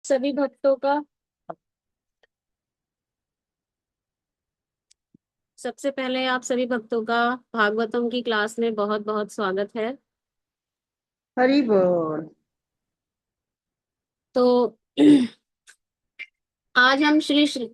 सभी भक्तों का सबसे पहले आप सभी भक्तों का भागवतम की क्लास में बहुत बहुत स्वागत है। हरी बोल। तो आज हम श्री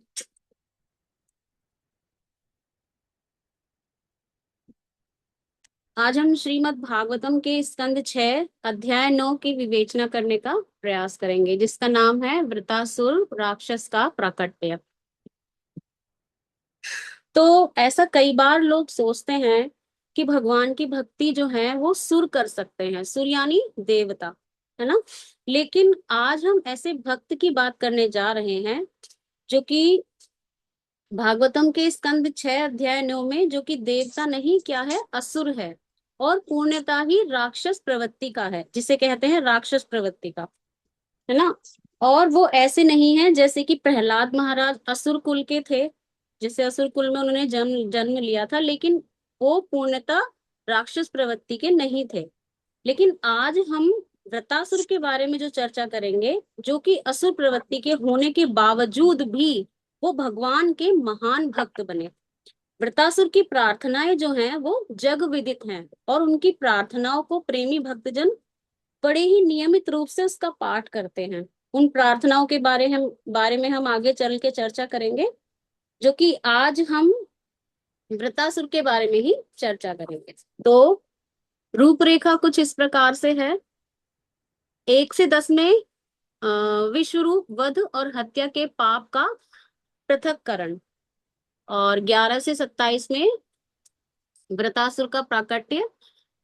आज हम श्रीमद् भागवतम के स्कंद 6 अध्याय 9 की विवेचना करने का प्रयास करेंगे, जिसका नाम है वृतासुर राक्षस का प्राकट्य। तो ऐसा कई बार लोग सोचते हैं कि भगवान की भक्ति जो है वो सुर कर सकते हैं, सुर यानी देवता, है ना। लेकिन आज हम ऐसे भक्त की बात करने जा रहे हैं जो कि भागवतम के स्कंद 6 अध्याय 9 में, जो कि देवता नहीं, क्या है, असुर है। और पूर्णतः ही राक्षस प्रवृत्ति का है, जिसे कहते हैं राक्षस प्रवृत्ति का, है ना। और वो ऐसे नहीं है जैसे कि प्रहलाद महाराज असुर कुल के थे, जिसे असुर कुल में उन्होंने जन्म जन्म लिया था, लेकिन वो पूर्णतः राक्षस प्रवृत्ति के नहीं थे। लेकिन आज हम वृतासुर के बारे में जो चर्चा करेंगे, जो कि असुर प्रवृत्ति के होने के बावजूद भी वो भगवान के महान भक्त बने। वृतासुर की प्रार्थनाएं जो हैं वो जग विदित हैं, और उनकी प्रार्थनाओं को प्रेमी भक्तजन बड़े ही नियमित रूप से उसका पाठ करते हैं। उन प्रार्थनाओं के बारे में हम आगे चल के चर्चा करेंगे, जो कि आज हम वृतासुर के बारे में ही चर्चा करेंगे। तो रूपरेखा कुछ इस प्रकार से है। 1 से 10 में अ, विश्वरूप वध और हत्या के पाप का पृथक्करण, और 11 से 27 में वृतासुर का प्राकट्य,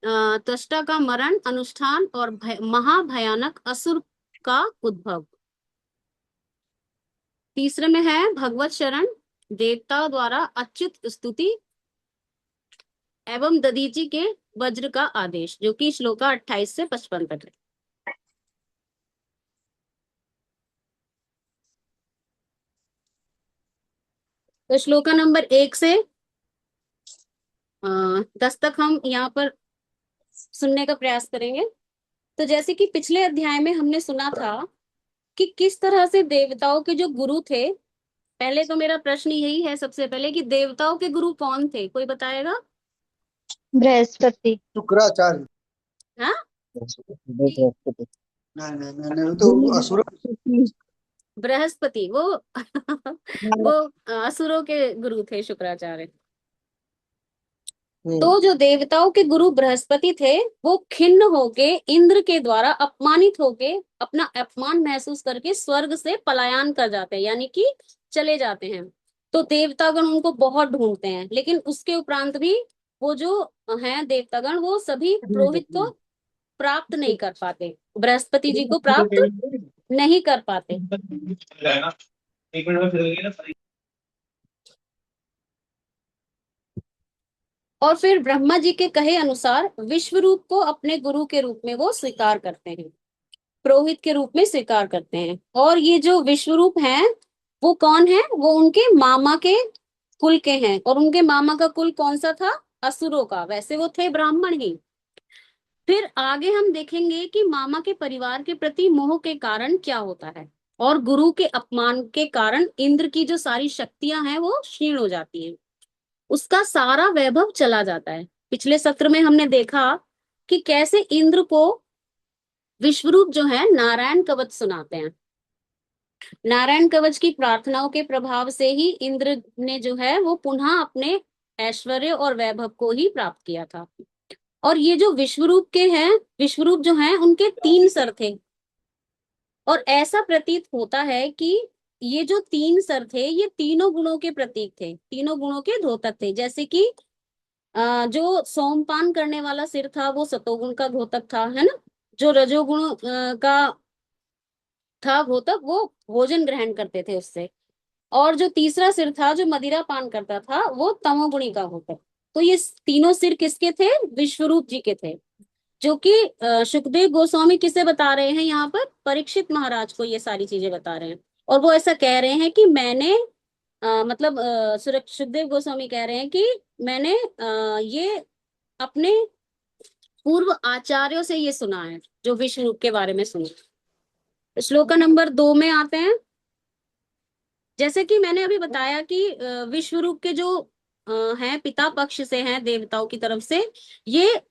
त्वष्टा का मरण अनुष्ठान और महाभयानक असुर का उद्भव। तीसरे में है भगवत शरण, देवताओं द्वारा अच्युत स्तुति एवं दधीचि के वज्र का आदेश, जो कि श्लोका 28 से 55 तक है। तो श्लोका नंबर 1 से 10 तक हम यहाँ पर सुनने का प्रयास करेंगे। तो जैसे कि पिछले अध्याय में हमने सुना था कि किस तरह से देवताओं के जो गुरु थे। पहले तो मेरा प्रश्न यही है सबसे पहले कि देवताओं के गुरु कौन थे, कोई बताएगा? बृहस्पति। शुक्राचार्य। हाँ, बृहस्पति। नहीं नहीं नहीं नहीं, वो तो असुर। बृहस्पति वो वो असुरों के गुरु थे, शुक्राचार्य। हम्म। तो जो देवताओं के गुरु बृहस्पति थे, वो खिन्न होके इंद्र के द्वारा अपमानित होके अपना अपमान महसूस करके स्वर्ग से पलायन कर जाते हैं, यानी कि चले जाते हैं। तो देवतागण उनको बहुत ढूंढते हैं, लेकिन उसके उपरांत भी वो जो हैं देवतागण, वो सभी पुरोहित को प्राप्त नहीं कर पाते, बृहस्पति जी को प्राप्त नहीं कर पाते। और फिर ब्रह्मा जी के कहे अनुसार विश्व रूप को अपने गुरु के रूप में वो स्वीकार करते हैं, पुरोहित के रूप में स्वीकार करते हैं। और ये जो विश्व रूप हैं, वो कौन है? वो उनके मामा के कुल के हैं। और उनके मामा का कुल कौन सा था? असुरों का। वैसे वो थे ब्राह्मण ही। फिर आगे हम देखेंगे कि मामा के परिवार के प्रति मोह के कारण क्या होता है, और गुरु के अपमान के कारण इंद्र की जो सारी शक्तियां हैं वो क्षीण हो जाती हैं, उसका सारा वैभव चला जाता है। पिछले सत्र में हमने देखा कि कैसे इंद्र को विश्वरूप जो है नारायण कवच सुनाते हैं। नारायण कवच की प्रार्थनाओं के प्रभाव से ही इंद्र ने जो है वो पुनः अपने ऐश्वर्य और वैभव को ही प्राप्त किया था। और ये जो विश्वरूप के हैं, विश्वरूप जो हैं, उनके 3 सर थे। और ऐसा प्रतीत होता है कि ये जो 3 सर थे, ये तीनों गुणों के प्रतीक थे, तीनों गुणों के द्योतक थे। जैसे कि जो सोमपान करने वाला सिर था वो सतोगुण का घोतक था, है ना। जो रजोगुण का था घोतक, वो भोजन ग्रहण करते थे उससे। और जो तीसरा सिर था जो मदिरा पान करता था, वो तमोगुणी का घोतक। तो ये तीनों सिर किसके थे? विश्वरूप जी के थे। जो कि सुखदेव गोस्वामी किसे बता रहे हैं यहाँ पर? परीक्षित महाराज को ये सारी चीजें बता रहे हैं। और वो ऐसा कह रहे हैं कि मैंने मतलब सुखदेव गोस्वामी कह रहे हैं कि मैंने ये अपने पूर्व आचार्यों से ये सुना है, जो विष्णु के बारे में सुना। श्लोक नंबर 2 में आते हैं। जैसे कि मैंने अभी बताया कि विश्व रूप के जो हैं पिता पक्ष से हैं, देवताओं की तरफ से, ये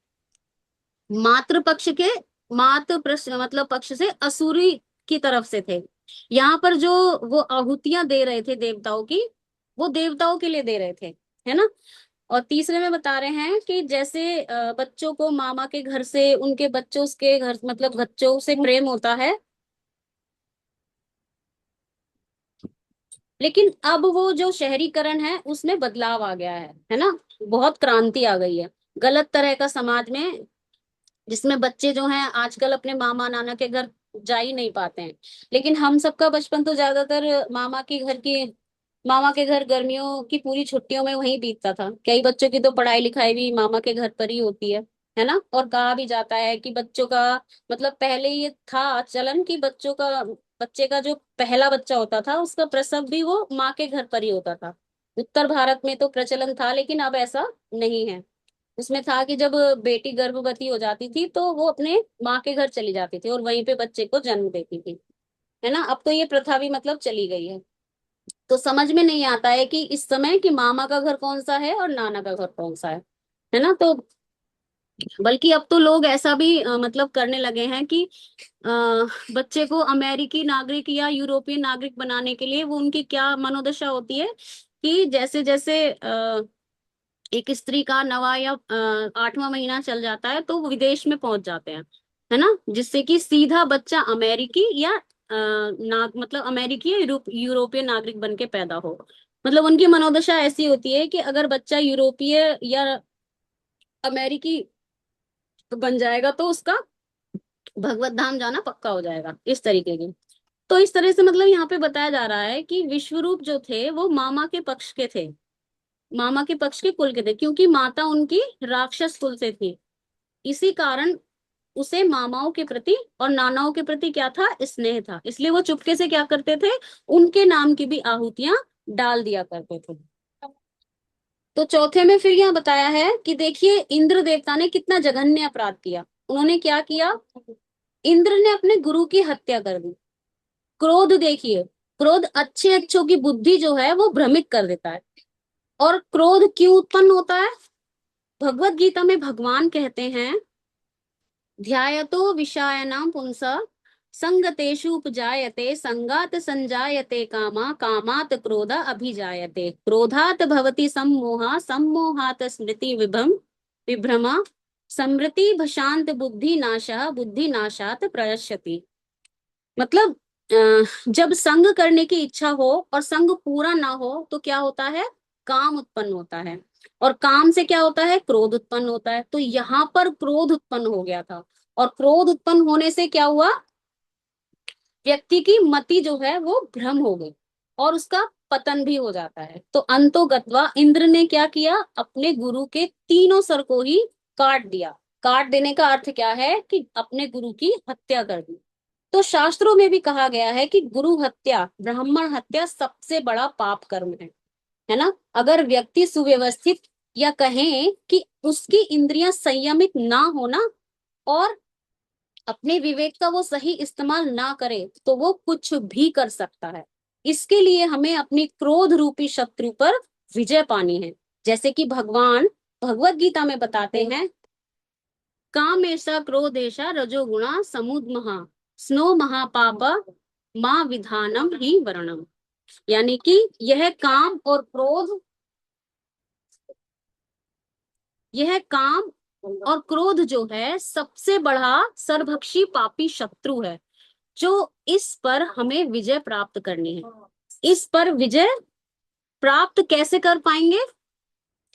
मातृ पक्ष के मातृ मतलब पक्ष से असुरी की तरफ से थे। यहाँ पर जो वो आहुतियां दे रहे थे देवताओं की, वो देवताओं के लिए दे रहे थे, है ना। और तीसरे में बता रहे हैं कि जैसे बच्चों को मामा के घर से उनके बच्चों के घर मतलब बच्चों से प्रेम होता है, लेकिन अब वो जो शहरीकरण है उसमें बदलाव आ गया है ना। बहुत क्रांति आ गई है गलत तरह का समाज में, जिसमें बच्चे जो हैं आजकल अपने मामा नाना के घर जा ही नहीं पाते हैं। लेकिन हम सबका बचपन तो ज्यादातर मामा के घर गर्मियों की पूरी छुट्टियों में वहीं बीतता था। कई बच्चों की तो पढ़ाई लिखाई भी मामा के घर पर ही होती है ना। और कहा भी जाता है कि बच्चों का मतलब पहले ये था चलन कि बच्चे का जो पहला बच्चा होता था उसका प्रसव भी वो माँ के घर पर ही होता था। उत्तर भारत में तो प्रचलन था, लेकिन अब ऐसा नहीं है। उसमें था कि जब बेटी गर्भवती हो जाती थी तो वो अपने माँ के घर चली जाती थी और वहीं पे बच्चे को जन्म देती थी, है ना। अब तो ये प्रथा भी मतलब चली गई है। तो समझ में नहीं आता है कि इस समय कि मामा का घर कौन सा है और नाना का घर कौन सा है ना। तो बल्कि अब तो लोग ऐसा भी मतलब करने लगे हैं कि अ, बच्चे को अमेरिकी नागरिक या यूरोपियन नागरिक बनाने के लिए वो उनकी क्या मनोदशा होती है कि जैसे जैसे एक स्त्री का नवा या 8वां महीना चल जाता है तो वो विदेश में पहुंच जाते हैं, है ना। जिससे कि सीधा बच्चा अमेरिकी या मतलब अमेरिकी या यूरोपियन नागरिक बन के पैदा हो। मतलब उनकी मनोदशा ऐसी होती है कि अगर बच्चा यूरोपीय या अमेरिकी बन जाएगा तो उसका भगवत धाम जाना पक्का हो जाएगा, इस तरीके की। तो इस तरह से मतलब यहाँ पे बताया जा रहा है कि विश्वरूप जो थे वो मामा के पक्ष के थे, मामा के पक्ष के कुल के थे, क्योंकि माता उनकी राक्षस कुल से थी। इसी कारण उसे मामाओं के प्रति और नानाओं के प्रति क्या था, स्नेह था। इसलिए वो चुपके से क्या करते थे, उनके नाम की भी आहुतियां डाल दिया करते थे। तो चौथे में फिर यहाँ बताया है कि देखिए इंद्र देवता ने कितना जघन्य अपराध किया। उन्होंने क्या किया, इंद्र ने अपने गुरु की हत्या कर दी। क्रोध देखिए, क्रोध अच्छे अच्छों की बुद्धि जो है वो भ्रमित कर देता है। और क्रोध क्यों उत्पन्न होता है, भगवत गीता में भगवान कहते हैं, ध्यायतो विषयाणां पुंसा संगतेषु उपजायते संगात संजायते कामा कामात क्रोध अभिजायते क्रोधात भवति सम्मोहा सम्मोहात स्मृति विभ्रमा स्मृति भशांत बुद्धि नाशः बुद्धि नाशात प्रयश्यति। मतलब जब संग करने की इच्छा हो और संग पूरा ना हो तो क्या होता है, काम उत्पन्न होता है। और काम से क्या होता है, क्रोध उत्पन्न होता है। तो यहाँ पर क्रोध उत्पन्न हो गया था, और क्रोध उत्पन्न होने से क्या हुआ, व्यक्ति की मति जो है वो भ्रम हो गई और उसका पतन भी हो जाता है। तो अंतो गत्वा इंद्र ने क्या किया, अपने गुरु के तीनों सर को ही काट दिया। काट देने का अर्थ क्या है कि अपने गुरु की हत्या कर दी। तो शास्त्रों में भी कहा गया है कि गुरु हत्या ब्राह्मण हत्या सबसे बड़ा पाप कर्म है ना। अगर व्यक्ति सुव्यवस्थित या कहें कि उसकी इंद्रियां संयमित ना होना और अपने विवेक का वो सही इस्तेमाल ना करे तो वो कुछ भी कर सकता है। इसके लिए हमें अपनी क्रोध रूपी शत्रु पर विजय पानी है। जैसे कि भगवान भगवत गीता में बताते हैं, कामेशा क्रोधेशा रजोगुणा समुद्महा स्नो महापाप माँ विधानम ही वर्णम। यानी कि यह काम और क्रोध, यह काम और क्रोध जो है सबसे बड़ा सर्वभक्षी पापी शत्रु है, जो इस पर हमें विजय प्राप्त करनी है। इस पर विजय प्राप्त कैसे कर पाएंगे,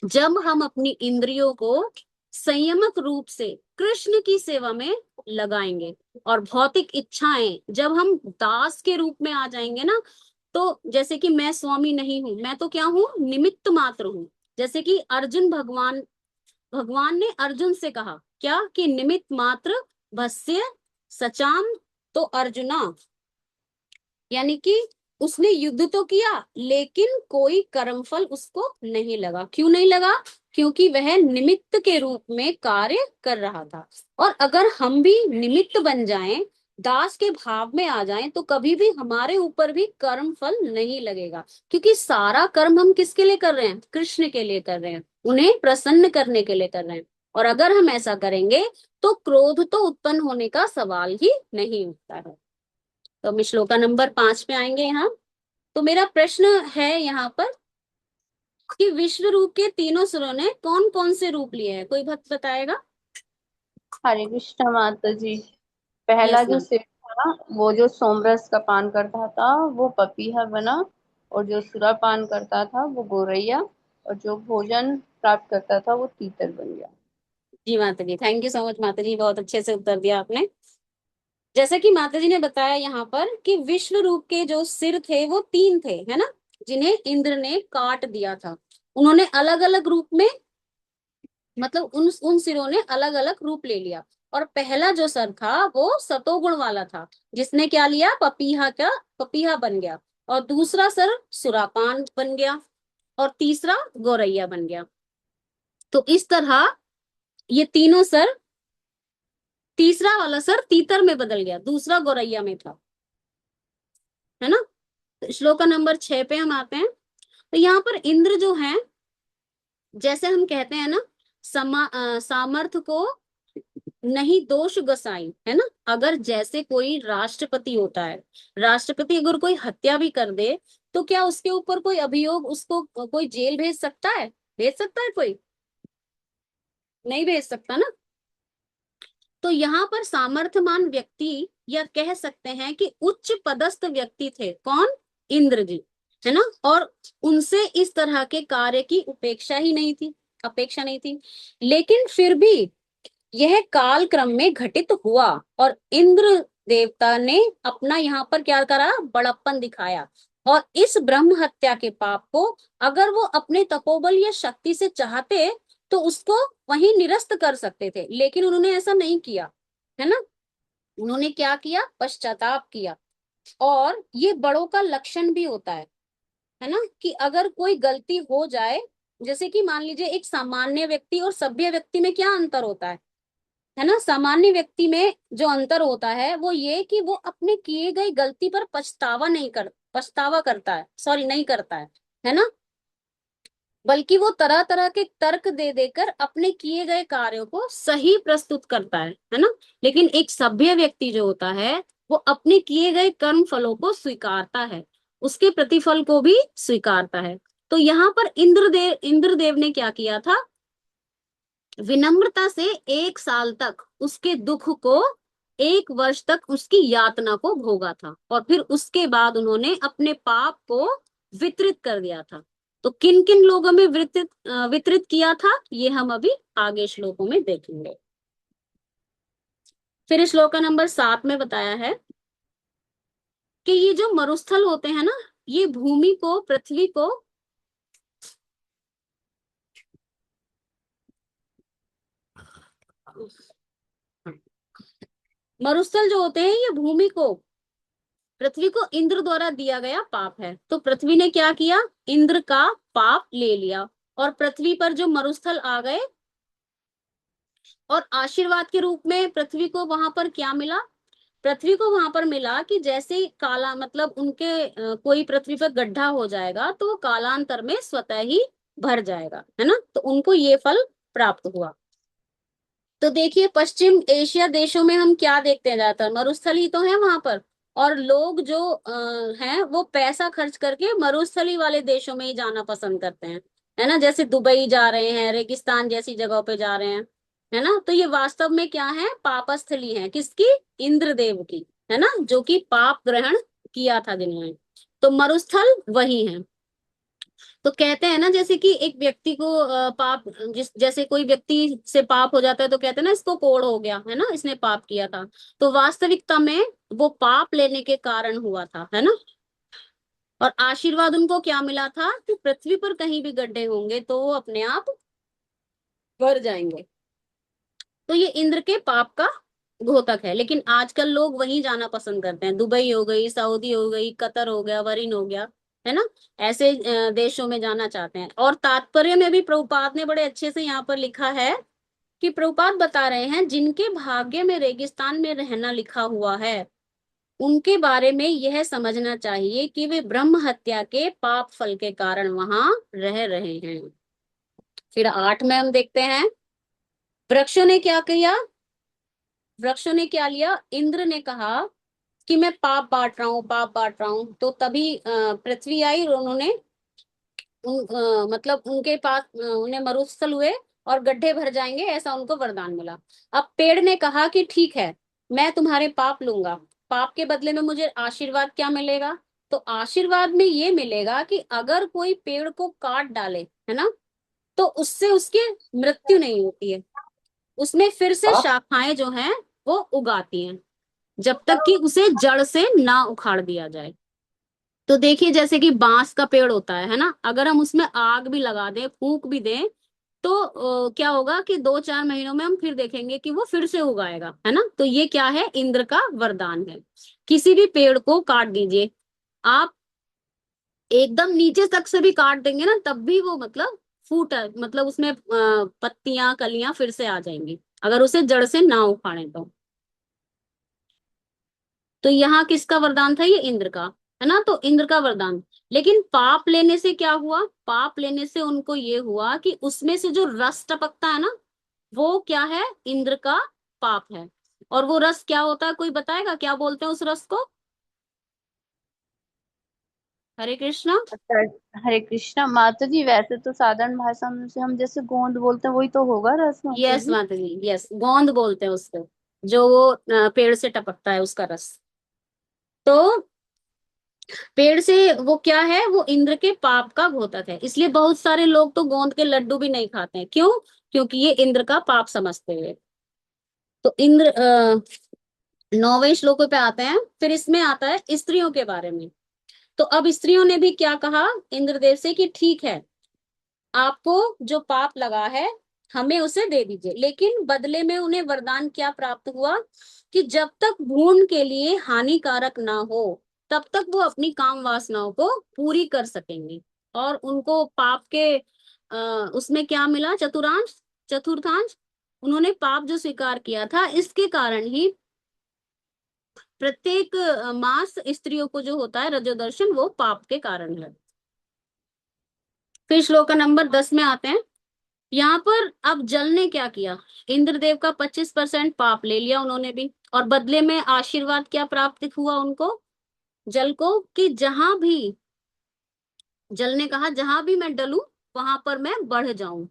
जब हम अपनी इंद्रियों को संयमक रूप से कृष्ण की सेवा में लगाएंगे। और भौतिक इच्छाएं जब हम दास के रूप में आ जाएंगे ना, तो जैसे कि मैं स्वामी नहीं हूं, मैं तो क्या हूं, निमित्त मात्र हूं। जैसे कि अर्जुन भगवान ने अर्जुन से कहा क्या कि निमित्त मात्र भस्य सचाम। तो अर्जुना, यानी कि उसने युद्ध तो किया लेकिन कोई कर्मफल उसको नहीं लगा। क्यों नहीं लगा, क्योंकि वह निमित्त के रूप में कार्य कर रहा था। और अगर हम भी निमित्त बन जाएं दास के भाव में आ जाएं तो कभी भी हमारे ऊपर भी कर्म फल नहीं लगेगा, क्योंकि सारा कर्म हम किसके लिए कर रहे हैं? कृष्ण के लिए कर रहे हैं, उन्हें प्रसन्न करने के लिए कर रहे हैं। और अगर हम ऐसा करेंगे तो क्रोध तो उत्पन्न होने का सवाल ही नहीं उठता है। तो हम श्लोका नंबर 5 पे आएंगे यहाँ। तो मेरा प्रश्न है यहाँ पर कि विश्व रूप के तीनों सुरों ने कौन कौन से रूप लिए हैं? कोई भक्त बताएगा? हरे कृष्ण माता जी। पहला यस जो मैम। शिव था वो जो सोमरस का पान करता था वो पपीहा बना, और जो सुरा पान करता था वो गोरैया, और जो भोजन प्राप्त करता था वो तीतर बन गया। जी माता जी, थैंक यू सो मच माता जी, बहुत अच्छे से उत्तर दिया आपने। जैसा कि माता जी ने बताया यहाँ पर कि विश्व रूप के जो सिर थे वो 3 थे, है ना, जिन्हें इंद्र ने काट दिया था। उन्होंने अलग अलग रूप में, मतलब उन सिरों ने अलग अलग रूप ले लिया। और पहला जो सर था वो सतोगुण वाला था, जिसने क्या लिया? पपीहा बन गया। और दूसरा सर सुरापान बन गया। और तीसरा गौरैया बन गया। तो इस तरह ये तीनों सर, तीसरा वाला सर तीतर में बदल गया, दूसरा गौरैया में था, है ना। तो श्लोक नंबर 6 पे हम आते हैं। तो यहाँ पर इंद्र जो है, जैसे हम कहते हैं ना, सामर्थ्य को नहीं दोष गसाई, है ना। अगर जैसे कोई राष्ट्रपति होता है, राष्ट्रपति अगर कोई हत्या भी कर दे तो क्या उसके ऊपर कोई अभियोग, उसको कोई जेल भेज सकता है? भेज सकता है कोई? नहीं भेज सकता ना। तो यहाँ पर सामर्थ्यवान व्यक्ति, या कह सकते हैं कि उच्च पदस्थ व्यक्ति थे, कौन? इंद्र जी, है ना। और उनसे इस तरह के कार्य की अपेक्षा नहीं थी। लेकिन फिर भी यह काल क्रम में घटित हुआ, और इंद्र देवता ने अपना यहाँ पर क्या करा? बड़प्पन दिखाया। और इस ब्रह्म हत्या के पाप को अगर वो अपने तपोबल या शक्ति से चाहते तो उसको वहीं निरस्त कर सकते थे, लेकिन उन्होंने ऐसा नहीं किया, है ना। उन्होंने क्या किया? पश्चाताप किया। और ये बड़ों का लक्षण भी होता है ना, कि अगर कोई गलती हो जाए, जैसे कि मान लीजिए एक सामान्य व्यक्ति और सभ्य व्यक्ति में क्या अंतर होता है ना। सामान्य व्यक्ति में जो अंतर होता है वो ये कि वो अपने किए गए गलती पर पछतावा करता है, सॉरी नहीं करता है ना। बल्कि वो तरह तरह के तर्क दे देकर अपने किए गए कार्यों को सही प्रस्तुत करता है ना। लेकिन एक सभ्य व्यक्ति जो होता है वो अपने किए गए कर्म फलों को स्वीकारता है, उसके प्रतिफल को भी स्वीकारता है। तो यहाँ पर इंद्रदेव ने क्या किया था? विनम्रता से 1 साल तक उसके दुख को, 1 वर्ष तक उसकी यातना को भोगा था, और फिर उसके बाद उन्होंने अपने पाप को वितरित कर दिया था। तो किन किन लोगों में वितरित किया था, ये हम अभी आगे श्लोकों में देखेंगे। फिर श्लोक नंबर 7 में बताया है कि ये जो मरुस्थल होते हैं ना, ये भूमि को, पृथ्वी को मरुस्थल जो होते हैं ये भूमि को, पृथ्वी को इंद्र द्वारा दिया गया पाप है। तो पृथ्वी ने क्या किया? इंद्र का पाप ले लिया, और पृथ्वी पर जो मरुस्थल आ गए, और आशीर्वाद के रूप में पृथ्वी को वहां पर क्या मिला? पृथ्वी को वहां पर मिला कि जैसे काला, मतलब उनके कोई पृथ्वी पर गड्ढा हो जाएगा तो वो कालांतर में स्वतः ही भर जाएगा, है ना। तो उनको ये फल प्राप्त हुआ। तो देखिए पश्चिम एशिया देशों में हम क्या देखते हैं? ज्यादातर मरुस्थल ही तो है वहां पर। और लोग जो हैं वो पैसा खर्च करके मरुस्थली वाले देशों में ही जाना पसंद करते हैं, है ना। जैसे दुबई जा रहे हैं, रेगिस्तान जैसी जगहों पे जा रहे हैं, है ना। तो ये वास्तव में क्या है? पापस्थली है, किसकी? इंद्रदेव की, है ना, जो कि पाप ग्रहण किया था जिन्होंने। तो मरुस्थल वही है। तो कहते हैं ना, जैसे कि एक व्यक्ति को पाप, जैसे कोई व्यक्ति से पाप हो जाता है तो कहते हैं ना इसको कोढ़ हो गया, है ना, इसने पाप किया था। तो वास्तविकता में वो पाप लेने के कारण हुआ था, है ना। और आशीर्वाद उनको क्या मिला था? कि पृथ्वी पर कहीं भी गड्ढे होंगे तो वो अपने आप भर जाएंगे। तो ये इंद्र के पाप का द्योतक है। लेकिन आजकल लोग वहीं जाना पसंद करते हैं, दुबई हो गई, सऊदी हो गई, कतर हो गया, वरीन हो गया, है ना। ऐसे देशों में जाना चाहते हैं। और तात्पर्य में भी प्रभुपाद ने बड़े अच्छे से यहाँ पर लिखा है कि प्रभुपाद बता रहे हैं जिनके भाग्य में रेगिस्तान में रहना लिखा हुआ है उनके बारे में यह समझना चाहिए कि वे ब्रह्म हत्या के पाप फल के कारण वहां रह रहे हैं। फिर 8 में हम देखते हैं वृक्षों ने क्या किया। वृक्षों ने क्या लिया, इंद्र ने कहा कि मैं पाप बांट रहा हूँ, पाप बांट रहा हूँ। तो तभी पृथ्वी आई और उन्होंने मतलब उनके पास उन्हें मरुस्थल हुए और गड्ढे भर जाएंगे, ऐसा उनको वरदान मिला। अब पेड़ ने कहा कि ठीक है, मैं तुम्हारे पाप लूंगा, पाप के बदले में मुझे आशीर्वाद क्या मिलेगा। तो आशीर्वाद में ये मिलेगा कि अगर कोई पेड़ को काट डाले, है ना, तो उससे उसकी मृत्यु नहीं होती है, उसमें फिर से शाखाएं जो हैं वो उगाती हैं, जब तक कि उसे जड़ से ना उखाड़ दिया जाए। तो देखिए जैसे कि बांस का पेड़ होता है ना, अगर हम उसमें आग भी लगा दें, फूंक भी दें, तो क्या होगा कि 2-4 महीनों में हम फिर देखेंगे कि वो फिर से उगाएगा, है ना। तो ये क्या है, इंद्र का वरदान है। किसी भी पेड़ को काट दीजिए आप, एकदम नीचे तक से भी काट देंगे ना, तब भी वो मतलब फूट, मतलब उसमें पत्तियां कलियां फिर से आ जाएंगी, अगर उसे जड़ से ना उखाड़े तो यहाँ किसका वरदान था, ये इंद्र का, है ना। तो इंद्र का वरदान। लेकिन पाप लेने से क्या हुआ, पाप लेने से उनको ये हुआ कि उसमें से जो रस टपकता है ना, वो क्या है, इंद्र का पाप है। और वो रस क्या होता है, कोई बताएगा क्या बोलते हैं उस रस को। हरे कृष्णा। अच्छा, हरे कृष्णा माता जी। वैसे तो साधारण भाषा में से हम जैसे गोंद बोलते हैं वही तो होगा रस माता यस जी। माता जी, यस, गोंद बोलते हैं उसको, जो वो पेड़ से टपकता है उसका रस। तो पेड़ से वो क्या है, वो इंद्र के पाप का घोतक है, इसलिए बहुत सारे लोग तो गोंद के लड्डू भी नहीं खाते हैं। क्यों? क्योंकि ये इंद्र का पाप समझते हुए। तो इंद्र 9वें श्लोक पे आते हैं, फिर इसमें आता है स्त्रियों के बारे में। तो अब स्त्रियों ने भी क्या कहा इंद्रदेव से कि ठीक है, आपको जो पाप लगा है हमें उसे दे दीजिए। लेकिन बदले में उन्हें वरदान क्या प्राप्त हुआ कि जब तक भ्रूण के लिए हानिकारक ना हो तब तक वो अपनी काम वासनाओं को पूरी कर सकेंगे। और उनको पाप के उसमें क्या मिला, चतुर्थांश, चतुर्थांश। उन्होंने पाप जो स्वीकार किया था इसके कारण ही प्रत्येक मास स्त्रियों को जो होता है रजोदर्शन, वो पाप के कारण है। फिर श्लोक नंबर 10 में आते हैं। यहाँ पर अब जल ने क्या किया, इंद्रदेव का 25% पाप ले लिया उन्होंने भी, और बदले में आशीर्वाद क्या प्राप्त हुआ उनको, जल को, कि जहां भी, जल ने कहा जहां भी मैं डलूं वहां पर मैं बढ़ जाऊं।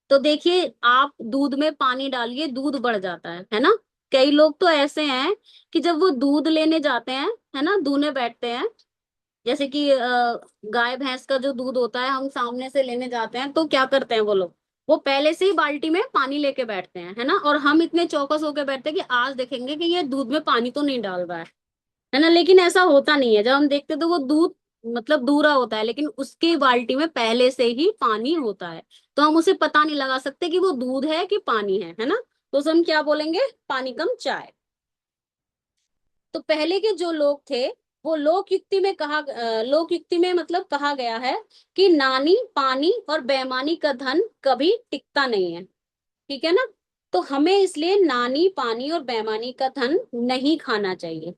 तो देखिए आप दूध में पानी डालिए, दूध बढ़ जाता है ना। कई लोग तो ऐसे हैं कि जब वो दूध लेने जाते हैं, है ना, दूने बैठते हैं, जैसे कि गाय भैंस का जो दूध होता है हम सामने से लेने जाते हैं, तो क्या करते हैं वो लोग, वो पहले से ही बाल्टी में पानी लेके बैठते हैं, है ना। और हम इतने चौकस होके बैठते हैं कि आज देखेंगे कि ये दूध में पानी तो नहीं डाल रहा है ना। लेकिन ऐसा होता नहीं है, जब हम देखते हैं तो वो दूध मतलब दूरा होता है, लेकिन उसके बाल्टी में पहले से ही पानी होता है। तो हम उसे पता नहीं लगा सकते कि वो दूध है कि पानी है ना। तो उसे हम क्या बोलेंगे, पानी कम चाय। तो पहले के जो लोग थे वो लोक युक्ति में कहा, लोक युक्ति में मतलब कहा गया है कि नानी पानी और बेईमानी का धन कभी टिकता नहीं है, ठीक है ना। तो हमें इसलिए नानी पानी और बेईमानी का धन नहीं खाना चाहिए,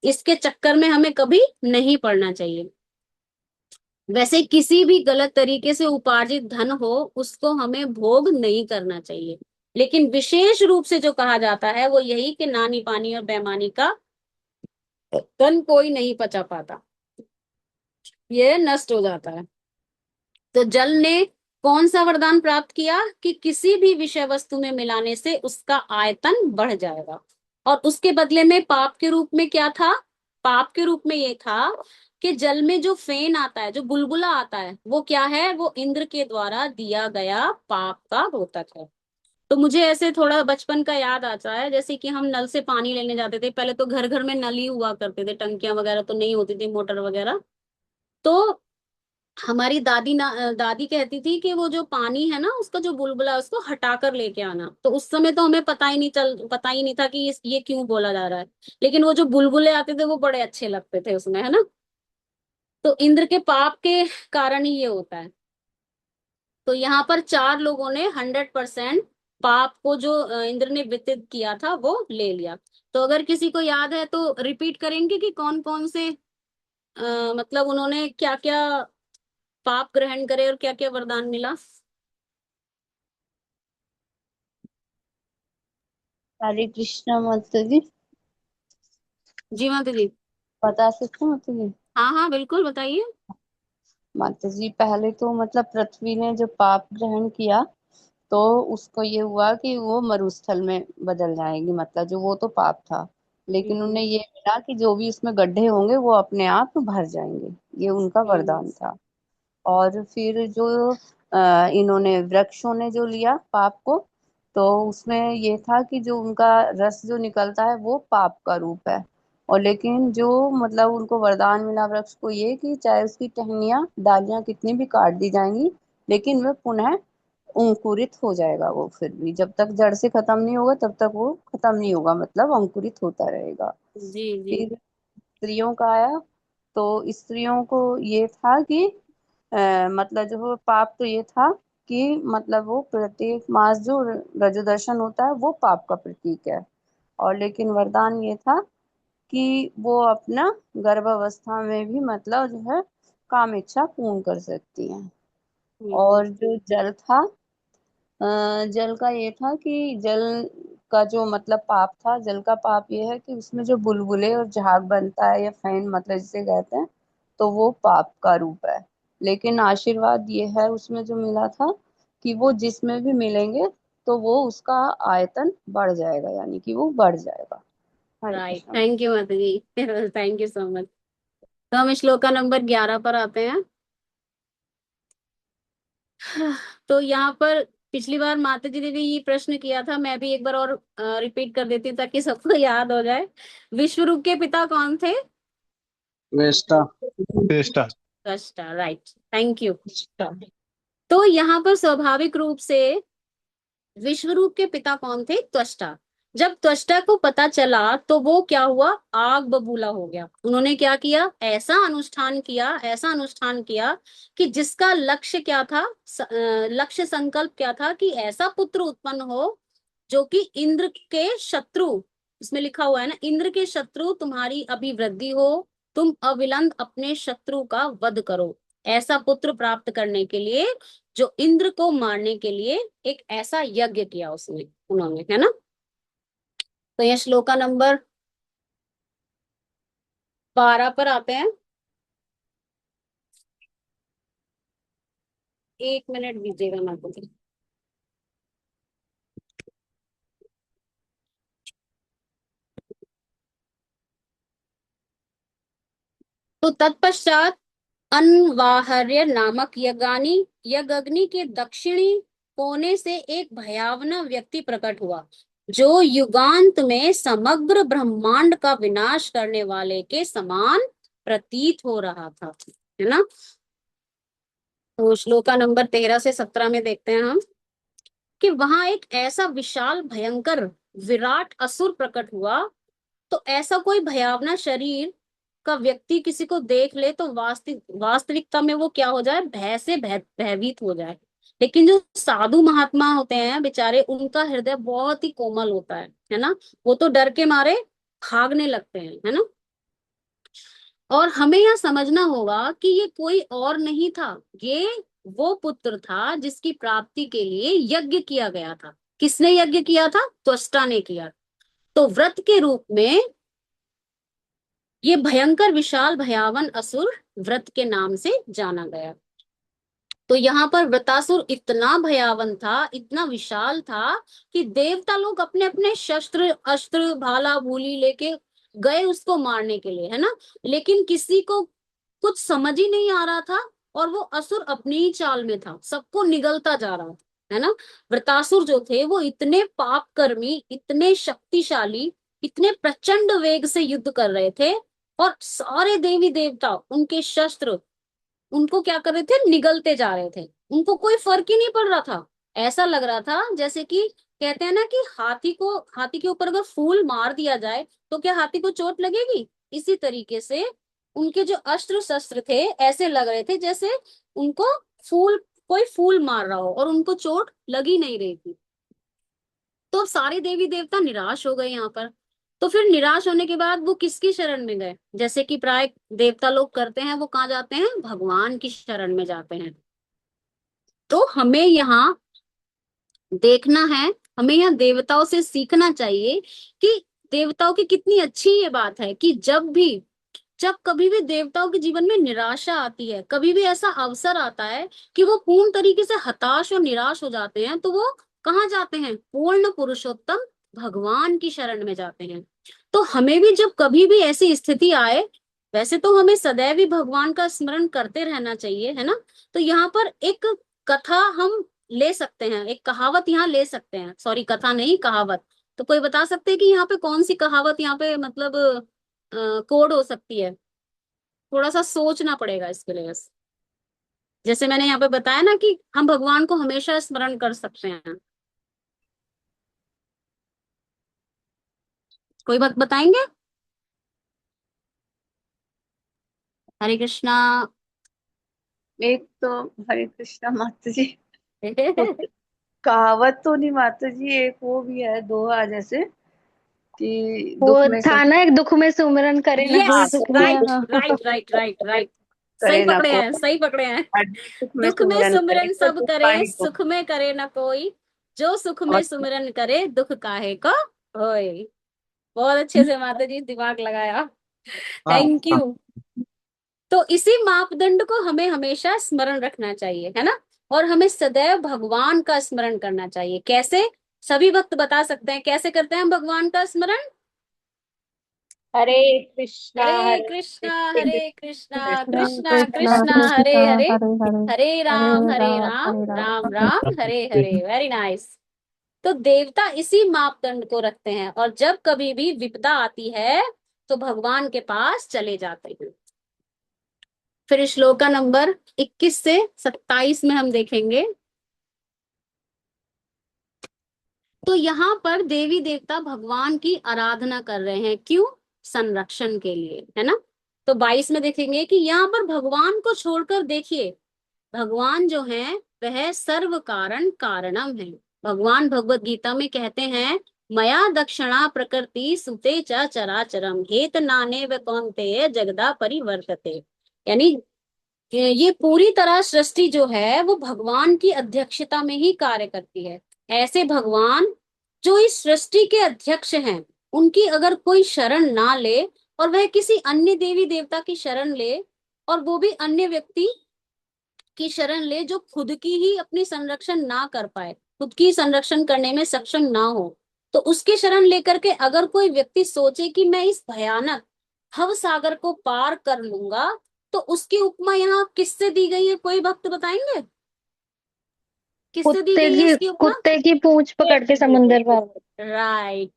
इसके चक्कर में हमें कभी नहीं पड़ना चाहिए। वैसे किसी भी गलत तरीके से उपार्जित धन हो उसको हमें भोग नहीं करना चाहिए, लेकिन विशेष रूप से जो कहा जाता है वो यही कि नानी पानी और बेईमानी का धन कोई नहीं पचा पाता, ये नष्ट हो जाता है। तो जल ने कौन सा वरदान प्राप्त किया कि किसी भी विषय वस्तु में मिलाने से उसका आयतन बढ़ जाएगा। और उसके बदले में पाप के रूप में क्या था, पाप के रूप में ये था कि जल में जो फेन आता है, जो बुलबुला आता है, वो क्या है, वो इंद्र के द्वारा दिया गया पाप का द्योतक है। तो मुझे ऐसे थोड़ा बचपन का याद आता है, जैसे कि हम नल से पानी लेने जाते थे, पहले तो घर घर में नल ही हुआ करते थे, टंकियां वगैरह तो नहीं होती थी, मोटर वगैरह। तो हमारी दादी कहती थी कि वो जो पानी है ना उसका जो बुलबुला है, उसको हटा कर लेके आना। तो उस समय तो हमें पता ही नहीं था कि ये क्यों बोला जा रहा है, लेकिन वो जो बुलबुले आते थे वो बड़े अच्छे लगते थे उसमें, है ना। तो इंद्र के पाप के कारण ही ये होता है। तो यहाँ पर 4 लोगों ने 100% पाप को जो इंद्र ने विदित किया था वो ले लिया। तो अगर किसी को याद है तो रिपीट करेंगे कि कौन कौन से मतलब उन्होंने क्या क्या पाप ग्रहण करे और क्या क्या वरदान मिला। हरे कृष्णा माता जी, जी माता जी। बता सकते हैं माता जी? हाँ हाँ बिल्कुल बताइए। माता जी पहले तो मतलब पृथ्वी ने जो पाप ग्रहण किया, तो उसको ये हुआ कि वो मरुस्थल में बदल जाएगी, मतलब जो वो तो पाप था। लेकिन हम्म उन्हें ये मिला कि जो भी उसमें गड्ढे होंगे वो अपने आप भर जाएंगे। ये उनका हम्म वरदान था। और फिर जो इन्होंने वृक्षों ने जो लिया पाप को, तो उसमें ये था कि जो उनका रस जो निकलता है वो पाप का रूप है। और लेकिन जो मतलब उनको वरदान मिला वृक्ष को, ये कि चाहे उसकी टहनियाँ डालियां कितनी भी काट दी जाएंगी, लेकिन वह पुनः अंकुरित हो जाएगा। वो फिर भी जब तक जड़ से खत्म नहीं होगा तब तक वो खत्म नहीं होगा, मतलब अंकुरित होता रहेगा। जी जी। फिर स्त्रियों का आया, तो स्त्रियों को ये था कि मतलब जो पाप तो ये था कि मतलब वो प्रत्येक मास जो रजोदर्शन होता है वो पाप का प्रतीक है। और लेकिन वरदान ये था कि वो अपना गर्भावस्था में भी मतलब जो है काम इच्छा पूर्ण कर सकती हैं। हम्म और जो जल था, जल का ये था कि जल का जो मतलब पाप था, जल का पाप ये है कि उसमें जो बुलबुले और झाग बनता है या फैन मतलब जिसे कहते हैं, तो वो पाप का रूप है। लेकिन आशीर्वाद ये है उसमें जो मिला था कि वो जिसमें भी मिलेंगे तो वो उसका आयतन बढ़ जाएगा, यानी कि वो बढ़ जाएगा। Hare right, Krishna. Thank you माता जी। Thank you so much. तो हम श्लोका नंबर 11 पर आते हैं। तो यहाँ पर पिछली बार माता जी ने भी ये प्रश्न किया था, मैं भी एक बार और रिपीट कर देती हूँ ताकि सबको याद हो जाए। विश्व रूप के पिता कौन थे? वेस्टा वेस्टा त्वष्टा, राइट, थैंक यू। तो यहाँ पर स्वाभाविक रूप से विश्व रूप के पिता कौन थे? त्वष्टा। जब त्वष्टा को पता चला तो वो क्या हुआ? आग बबूला हो गया। उन्होंने क्या किया? ऐसा अनुष्ठान किया, ऐसा अनुष्ठान किया कि जिसका लक्ष्य क्या था? लक्ष्य संकल्प क्या था? कि ऐसा पुत्र उत्पन्न हो जो कि इंद्र के शत्रु, इसमें लिखा हुआ है ना, इंद्र के शत्रु तुम्हारी अभिवृद्धि हो, तुम अविलंब अपने शत्रु का वध करो। ऐसा पुत्र प्राप्त करने के लिए, जो इंद्र को मारने के लिए एक ऐसा यज्ञ किया उसने, उन्होंने, है ना। तो ये श्लोका नंबर 12 पर आते हैं। 1 मिनट दीजिएगा मेरे को। तो तत्पश्चात अनवाहर्य नामक यज्ञानी यज्ञ के दक्षिणी कोने से एक भयावना व्यक्ति प्रकट हुआ, जो युगांत में समग्र ब्रह्मांड का विनाश करने वाले के समान प्रतीत हो रहा था, है ना। तो श्लोका नंबर 13 से 17 में देखते हैं हम कि वहां एक ऐसा विशाल भयंकर विराट असुर प्रकट हुआ। तो ऐसा कोई भयावना शरीर का व्यक्ति किसी को देख ले तो वास्तविकता में वो क्या हो जाए? भय से भयभीत हो जाए। लेकिन जो साधु महात्मा होते हैं बेचारे, उनका हृदय बहुत ही कोमल होता है ना। वो तो डर के मारे भागने लगते हैं, है ना। और हमें यह समझना होगा कि ये कोई और नहीं था, ये वो पुत्र था जिसकी प्राप्ति के लिए यज्ञ किया गया था। किसने यज्ञ किया था? त्वष्टा ने किया। तो व्रत के रूप में ये भयंकर विशाल भयावन असुर व्रत के नाम से जाना गया। तो यहाँ पर व्रतासुर इतना भयावन था, इतना विशाल था कि देवता लोग अपने अपने शस्त्र अस्त्र भाला भूली लेके गए उसको मारने के लिए, है ना। लेकिन किसी को कुछ समझ ही नहीं आ रहा था, और वो असुर अपनी ही चाल में था, सबको निगलता जा रहा था, है ना। वृतासुर जो थे वो इतने पाप कर्मी, इतने शक्तिशाली, इतने प्रचंड वेग से युद्ध कर रहे थे, और सारे देवी देवता उनके शस्त्र उनको क्या कर रहे थे? निगलते जा रहे थे। उनको कोई फर्क ही नहीं पड़ रहा था। ऐसा लग रहा था जैसे कि कहते हैं ना कि हाथी के ऊपर अगर फूल मार दिया जाए तो क्या हाथी को चोट लगेगी? इसी तरीके से उनके जो अस्त्र शस्त्र थे ऐसे लग रहे थे जैसे उनको फूल कोई फूल मार रहा हो और उनको चोट लगी नहीं रही थी। तो अब सारे देवी देवता निराश हो गए यहाँ पर। तो फिर निराश होने के बाद वो किसकी शरण में गए? जैसे कि प्राय देवता लोग करते हैं, वो कहाँ जाते हैं? भगवान की शरण में जाते हैं। तो हमें यहाँ देखना है, हमें यहाँ देवताओं से सीखना चाहिए कि देवताओं की कितनी अच्छी ये बात है कि जब कभी भी देवताओं के जीवन में निराशा आती है, कभी भी ऐसा अवसर आता है कि वो पूर्ण तरीके से हताश और निराश हो जाते हैं, तो वो कहाँ जाते हैं? पूर्ण पुरुषोत्तम भगवान की शरण में जाते हैं। तो हमें भी जब कभी भी ऐसी स्थिति आए, वैसे तो हमें सदैव ही भगवान का स्मरण करते रहना चाहिए, है ना। तो यहाँ पर एक कथा हम ले सकते हैं, एक कहावत यहाँ ले सकते हैं, सॉरी कथा नहीं कहावत। तो कोई बता सकते हैं कि यहाँ पे कौन सी कहावत यहाँ पे मतलब कोड हो सकती है? थोड़ा सा सोचना पड़ेगा इसके लिए बस। जैसे मैंने यहाँ पे बताया ना कि हम भगवान को हमेशा स्मरण कर सकते हैं। कोई बात बताएंगे? हरे कृष्णा। एक तो हरे कृष्णा माता जी। तो कहावत तो नहीं माता जी, एक वो भी है दोहा जैसे कि वो दुख में था ना, एक दुख में सुमिरन करे ना यस, कोई, सुख में। राइट हाँ। Right right right right. सही करे ना पकड़े को, हैं, सही पकड़े हैं। दुख में दुख में सुमिरन करे सुमिरन तो सब दुख करे, पाहे को। सुख में करे न कोई, जो सुख में और सुमिरन करे दुख काहे को होय। बहुत अच्छे से माता जी दिमाग लगाया, हाँ थैंक हाँ। यू। तो इसी मापदंड को हमें हमेशा स्मरण रखना चाहिए, है ना। और हमें सदैव भगवान का स्मरण करना चाहिए। कैसे? सभी भक्त बता सकते हैं कैसे करते हैं हम भगवान का स्मरण? हरे कृष्णा हरे हरे कृष्णा कृष्णा हरे कृष्णा कृष्णा कृष्णा कृष्णा कृष्णा हरे कृष्णा हरे, हरे हरे, हरे राम हरे राम राम। राम हरे हरे। Very nice. तो देवता इसी मापदंड को रखते हैं, और जब कभी भी विपदा आती है तो भगवान के पास चले जाते हैं। फिर श्लोका नंबर 21 से 27 में हम देखेंगे। तो यहाँ पर देवी देवता भगवान की आराधना कर रहे हैं, क्यों? संरक्षण के लिए, है ना। तो 22 में देखेंगे कि यहाँ पर भगवान को छोड़कर देखिए, भगवान जो है वह सर्व कारण कारणम है। भगवान भगवत गीता में कहते हैं, मया दक्षिणा प्रकृति सुते च चराचरम हेत नाने व कौन्तेय जगदा परिवर्तते। यानी ये पूरी तरह सृष्टि जो है वो भगवान की अध्यक्षता में ही कार्य करती है। ऐसे भगवान जो इस सृष्टि के अध्यक्ष हैं, उनकी अगर कोई शरण ना ले, और वह किसी अन्य देवी देवता की शरण ले, और वो भी अन्य व्यक्ति की शरण ले जो खुद की ही अपनी संरक्षण ना कर पाए, खुद की संरक्षण करने में सक्षम ना हो, तो उसकी शरण लेकर के अगर कोई व्यक्ति सोचे कि मैं इस भयानक भव सागर को पार कर लूंगा, तो उसकी उपमा यहाँ किससे दी गई है? कोई भक्त बताएंगे किससे दी कुत्ते गई है की इसकी उपमा? कुत्ते की पूंछ पकड़ के समुंदर पार। राइट,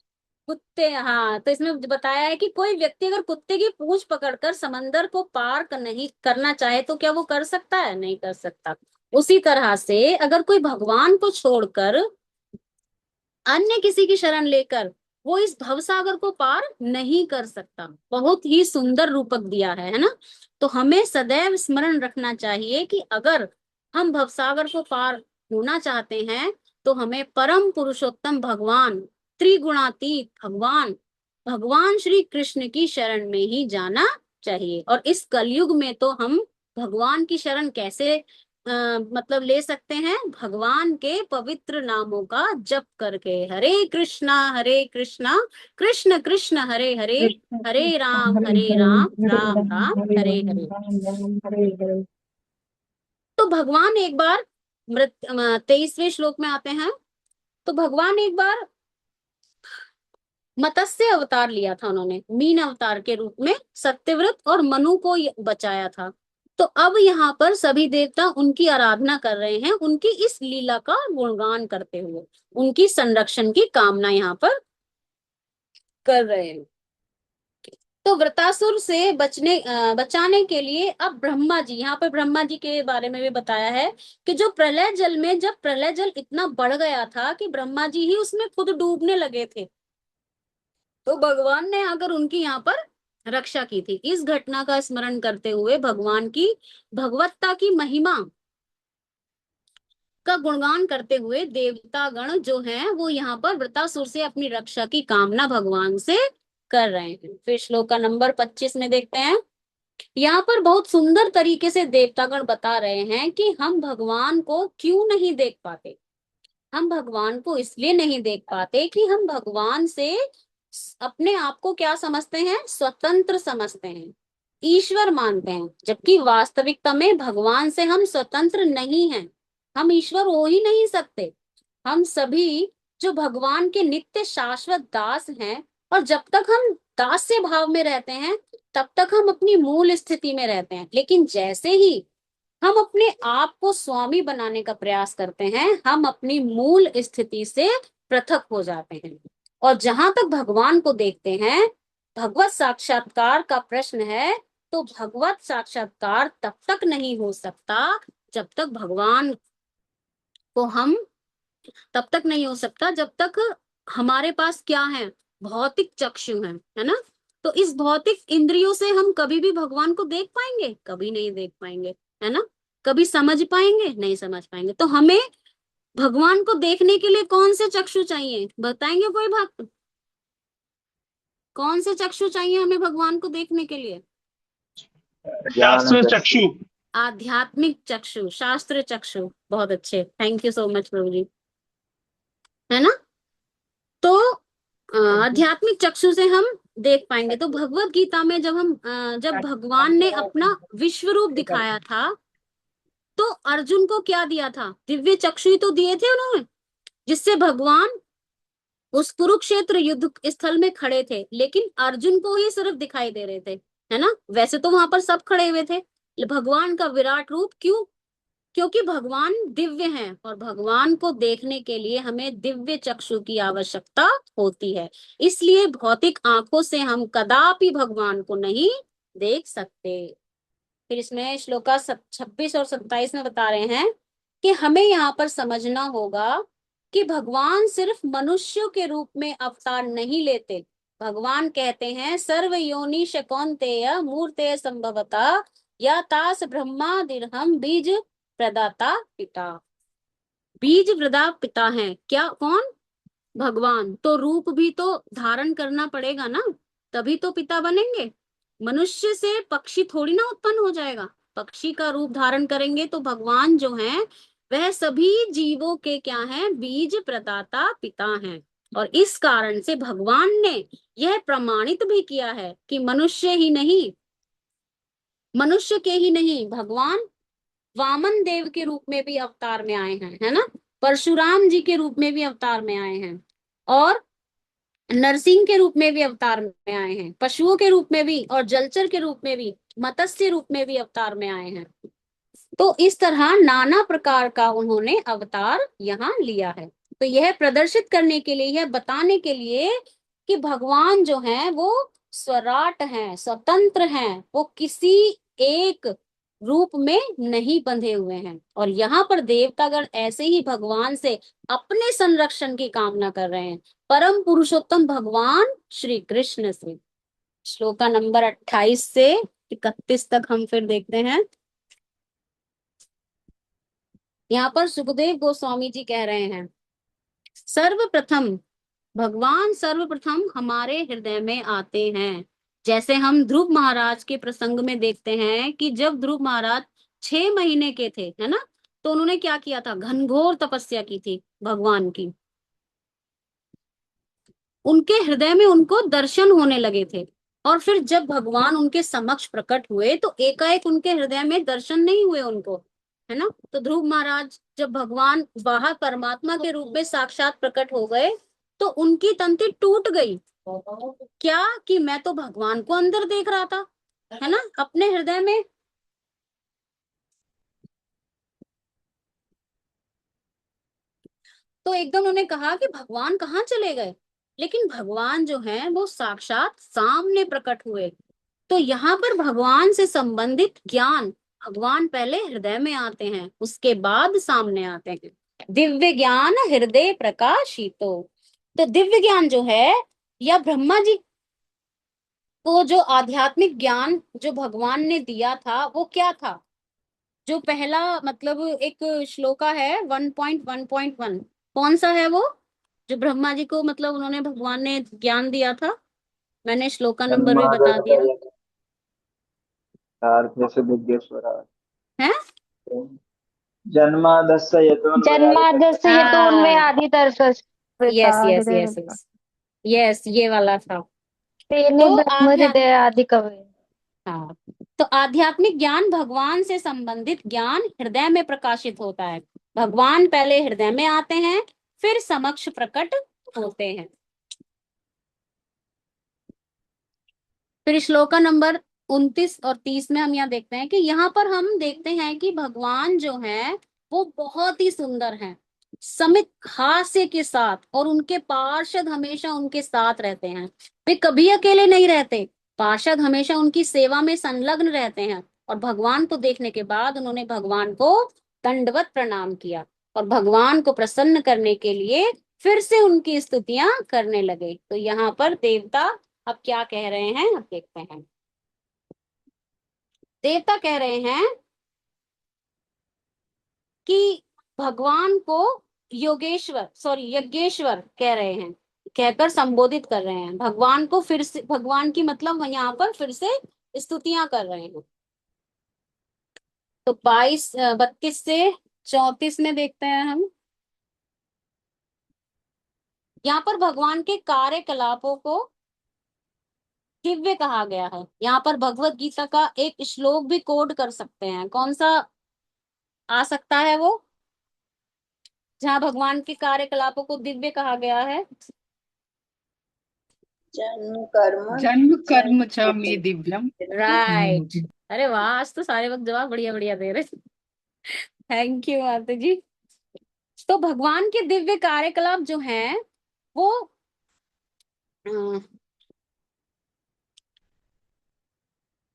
कुत्ते। हाँ, तो इसमें बताया है कि कोई व्यक्ति अगर कुत्ते की पूंछ पकड़कर समंदर को पार नहीं करना चाहे तो क्या वो कर सकता है? नहीं कर सकता। उसी तरह से अगर कोई भगवान को छोड़कर अन्य किसी की शरण लेकर वो इस भवसागर को पार नहीं कर सकता। बहुत ही सुंदर रूपक दिया है ना। तो हमें सदैव स्मरण रखना चाहिए कि अगर हम भवसागर को पार होना चाहते हैं, तो हमें परम पुरुषोत्तम भगवान, त्रिगुणातीत भगवान, भगवान श्री कृष्ण की शरण में ही जाना चाहिए। और इस कलयुग में तो हम भगवान की शरण कैसे मतलब ले सकते हैं? भगवान के पवित्र नामों का जप करके, हरे कृष्णा कृष्ण कृष्ण हरे हरे, कृष्ण कृष्ण हरे हरे हरे, राम हरे राम राम राम हरे हरे राम, हरे। राम राम हरे हरे। तो भगवान एक बार मृत 23वें श्लोक में आते हैं। तो भगवान एक बार मत्स्य अवतार लिया था उन्होंने, मीन अवतार के रूप में सत्यव्रत और मनु को बचाया था। तो अब यहाँ पर सभी देवता उनकी आराधना कर रहे हैं, उनकी इस लीला का गुणगान करते हुए उनकी संरक्षण की कामना यहाँ पर कर रहे हैं। तो वृतासुर से बचाने के लिए अब ब्रह्मा जी, यहाँ पर ब्रह्मा जी के बारे में भी बताया है कि जो प्रलय जल में, जब प्रलय जल इतना बढ़ गया था कि ब्रह्मा जी ही उसमें खुद डूबने लगे थे, तो भगवान ने आकर उनकी यहाँ पर रक्षा की थी। इस घटना का स्मरण करते हुए भगवान की भगवत्ता की महिमा का गुणगान करते हुए देवता गण जो हैं वो यहाँ पर वृतासुर से अपनी रक्षा की कामना भगवान से कर रहे हैं। फिर श्लोक का नंबर 25 में देखते हैं। यहाँ पर बहुत सुंदर तरीके से देवतागण बता रहे हैं कि हम भगवान को क्यों नहीं देख पाते। हम भगवान को इसलिए नहीं देख पाते कि हम भगवान से अपने आप को क्या समझते हैं, स्वतंत्र समझते हैं, ईश्वर मानते हैं, जबकि वास्तविकता में भगवान से हम स्वतंत्र नहीं हैं। हम ईश्वर हो ही नहीं सकते। हम सभी जो भगवान के नित्य शाश्वत दास हैं, और जब तक हम दास्य भाव में रहते हैं तब तक हम अपनी मूल स्थिति में रहते हैं। लेकिन जैसे ही हम अपने आप को स्वामी बनाने का प्रयास करते हैं, हम अपनी मूल स्थिति से पृथक हो जाते हैं। और जहां तक भगवान को देखते हैं, भगवत साक्षात्कार का प्रश्न है, तो भगवत साक्षात्कार तब तक नहीं हो सकता जब तक भगवान को हम तब तक नहीं हो सकता जब तक हमारे पास क्या है, भौतिक चक्षु है ना। तो इस भौतिक इंद्रियों से हम कभी भी भगवान को देख पाएंगे? कभी नहीं देख पाएंगे, है ना। कभी समझ पाएंगे? नहीं समझ पाएंगे। तो हमें भगवान को देखने के लिए कौन से चक्षु चाहिए, बताएंगे कोई भक्त? कौन से चक्षु चाहिए हमें भगवान को देखने के लिए? शास्त्र चक्षु। आध्यात्मिक चक्षु, शास्त्र चक्षु। बहुत अच्छे, थैंक यू सो मच प्रभु जी, है ना। तो आध्यात्मिक चक्षु से हम देख पाएंगे। तो भगवत गीता में जब भगवान ने अपना विश्व रूप दिखाया था, तो अर्जुन को क्या दिया था? दिव्य चक्षु ही तो दिए थे उन्होंने, जिससे भगवान उस कुरुक्षेत्र युद्ध स्थल में खड़े थे, लेकिन अर्जुन को ही सिर्फ दिखाई दे रहे थे, है ना। वैसे तो वहां पर सब खड़े हुए थे। भगवान का विराट रूप क्यों? क्योंकि भगवान दिव्य हैं, और भगवान को देखने के लिए हमें दिव्य चक्षु की आवश्यकता होती है। इसलिए भौतिक आंखों से हम कदापि भगवान को नहीं देख सकते। फिर इसमें श्लोका 26 और 27 में बता रहे हैं कि हमें यहाँ पर समझना होगा कि भगवान सिर्फ मनुष्यों के रूप में अवतार नहीं लेते। भगवान कहते हैं सर्व योनि कौन्तेय मूर्ते संभवता या तास ब्रह्मा दिरहम बीज प्रदाता पिता। बीज प्रदा पिता है क्या? कौन? भगवान। तो रूप भी तो धारण करना पड़ेगा ना, तभी तो पिता बनेंगे। मनुष्य से पक्षी थोड़ी ना उत्पन्न हो जाएगा। पक्षी का रूप धारण करेंगे तो भगवान जो हैं वह सभी जीवों के क्या हैं? बीज प्रदाता पिता हैं। और इस कारण से भगवान ने यह प्रमाणित भी किया है कि मनुष्य के ही नहीं, भगवान वामन देव के रूप में भी अवतार में आए हैं, है ना। परशुराम जी के रूप में भी अवतार में आए हैं, और नरसिंह के रूप में भी अवतार में आए हैं, पशुओं के रूप में भी, और जलचर के रूप में भी, मत्स्य रूप में भी अवतार में आए हैं। तो इस तरह नाना प्रकार का उन्होंने अवतार यहाँ लिया है। तो यह प्रदर्शित करने के लिए, यह बताने के लिए कि भगवान जो हैं वो स्वराट हैं, स्वतंत्र हैं, वो किसी एक रूप में नहीं बंधे हुए हैं। और यहाँ पर देवतागण ऐसे ही भगवान से अपने संरक्षण की कामना कर रहे हैं, परम पुरुषोत्तम भगवान श्री कृष्ण से। श्लोका नंबर 28 से 31 तक हम फिर देखते हैं। यहाँ पर सुखदेव गोस्वामी जी कह रहे हैं, सर्वप्रथम भगवान सर्वप्रथम हमारे हृदय में आते हैं। जैसे हम ध्रुव महाराज के प्रसंग में देखते हैं कि जब ध्रुव महाराज 6 महीने के थे, है ना, तो उन्होंने क्या किया था? घनघोर तपस्या की थी भगवान की। उनके हृदय में उनको दर्शन होने लगे थे, और फिर जब भगवान उनके समक्ष प्रकट हुए तो एकाएक उनके हृदय में दर्शन नहीं हुए उनको, है ना। तो ध्रुव महाराज जब भगवान बाहर परमात्मा के रूप में साक्षात प्रकट हो गए तो उनकी तंत्री टूट गई। क्या? कि मैं तो भगवान को अंदर देख रहा था, है ना, अपने हृदय में। तो एकदम उन्होंने कहा कि भगवान कहाँ चले गए? लेकिन भगवान जो हैं वो साक्षात सामने प्रकट हुए। तो यहाँ पर भगवान से संबंधित ज्ञान, भगवान पहले हृदय में आते हैं, उसके बाद सामने आते हैं। दिव्य ज्ञान हृदय प्रकाशितो। तो दिव्य ज्ञान जो है, या ब्रह्मा जी को जो आध्यात्मिक ज्ञान जो भगवान ने दिया था वो क्या था? जो पहला मतलब एक श्लोका है 1.1.1, कौन सा है वो, जो ब्रह्मा जी को मतलब उन्होंने भगवान ने ज्ञान दिया था? मैंने श्लोका नंबर भी बता दिया जन्मादस्य विद्येश्वर है। जन्मादस्य जन्माद्यस्य ये तो उनमें हाँ, आदि तर्कस यस था यस हृदय यस यस यस, ये वाला था। तेने तो ब्रह्म आध्या हृदय आदि कवि। हाँ, तो आध्यात्मिक ज्ञान भगवान से संबंधित ज्ञान हृदय में प्रकाशित होता है। भगवान पहले हृदय में आते हैं, फिर समक्ष प्रकट होते हैं। फिर श्लोका नंबर 29 और 30 में हम यहाँ देखते हैं कि यहाँ पर हम देखते हैं कि भगवान जो है वो बहुत ही सुंदर हैं, समित हास्य के साथ, और उनके पार्षद हमेशा उनके साथ रहते हैं। वे कभी अकेले नहीं रहते, पार्षद हमेशा उनकी सेवा में संलग्न रहते हैं। और भगवान को देखने के बाद उन्होंने भगवान को दंडवत प्रणाम किया और भगवान को प्रसन्न करने के लिए फिर से उनकी स्तुतियां करने लगे। तो यहाँ पर देवता अब क्या कह रहे हैं, अब देखते हैं। देवता कह रहे हैं कि भगवान को योगेश्वर, सॉरी यज्ञेश्वर कह रहे हैं, कहकर संबोधित कर रहे हैं भगवान को। फिर से भगवान की मतलब यहाँ पर फिर से स्तुतियां कर रहे हैं। तो 32 से 34 में देखते हैं हम। यहाँ पर भगवान के कार्यकलापों को दिव्य कहा गया है। यहाँ पर भगवत गीता का एक श्लोक भी कोड कर सकते हैं, कौन सा आ सकता है वो, जहाँ भगवान के कार्यकलापों को दिव्य कहा गया है? जन्म कर्म च मे दिव्यम। राइट। अरे वाह, आज तो सारे वक्त जवाब बढ़िया बढ़िया दे रहे। थैंक यू माता जी। तो भगवान के दिव्य कार्यकलाप जो हैं वो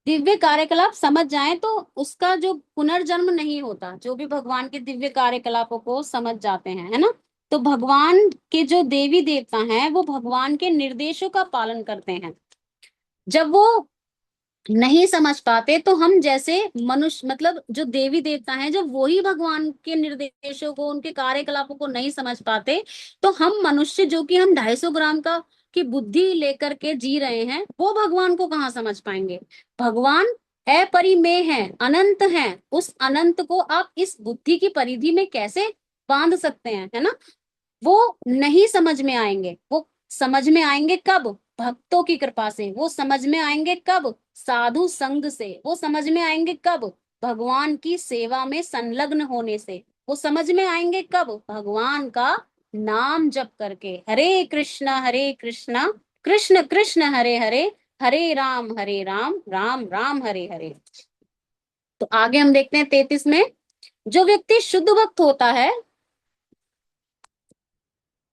दिव्य कार्यकलाप समझ जाएं तो उसका जो पुनर्जन्म नहीं होता, जो भी भगवान के दिव्य कार्यकलापों को समझ जाते हैं, है ना। तो भगवान के जो देवी देवता हैं वो भगवान के निर्देशों का पालन करते हैं। जब वो नहीं समझ पाते तो हम जैसे मनुष्य, मतलब जो देवी देवता हैं, जब वही भगवान के निर्देशों को, उनके कार्यकलापों को नहीं समझ पाते, तो हम मनुष्य जो कि हम 250 ग्राम का की बुद्धि लेकर के जी रहे हैं, वो भगवान को कहाँ समझ पाएंगे। भगवान अपरिमेय है, अनंत है। उस अनंत को आप इस बुद्धि की परिधि में कैसे बांध सकते हैं, है ना। वो नहीं समझ में आएंगे। वो समझ में आएंगे कब? भक्तों की कृपा से। वो समझ में आएंगे कब? साधु संग से। वो समझ में आएंगे कब? भगवान की सेवा में संलग्न होने से। वो समझ में आएंगे कब? भगवान का नाम जप करके, हरे कृष्णा कृष्ण कृष्ण हरे हरे, हरे राम राम राम हरे हरे। तो आगे हम देखते हैं 33 में। जो व्यक्ति शुद्ध भक्त होता है,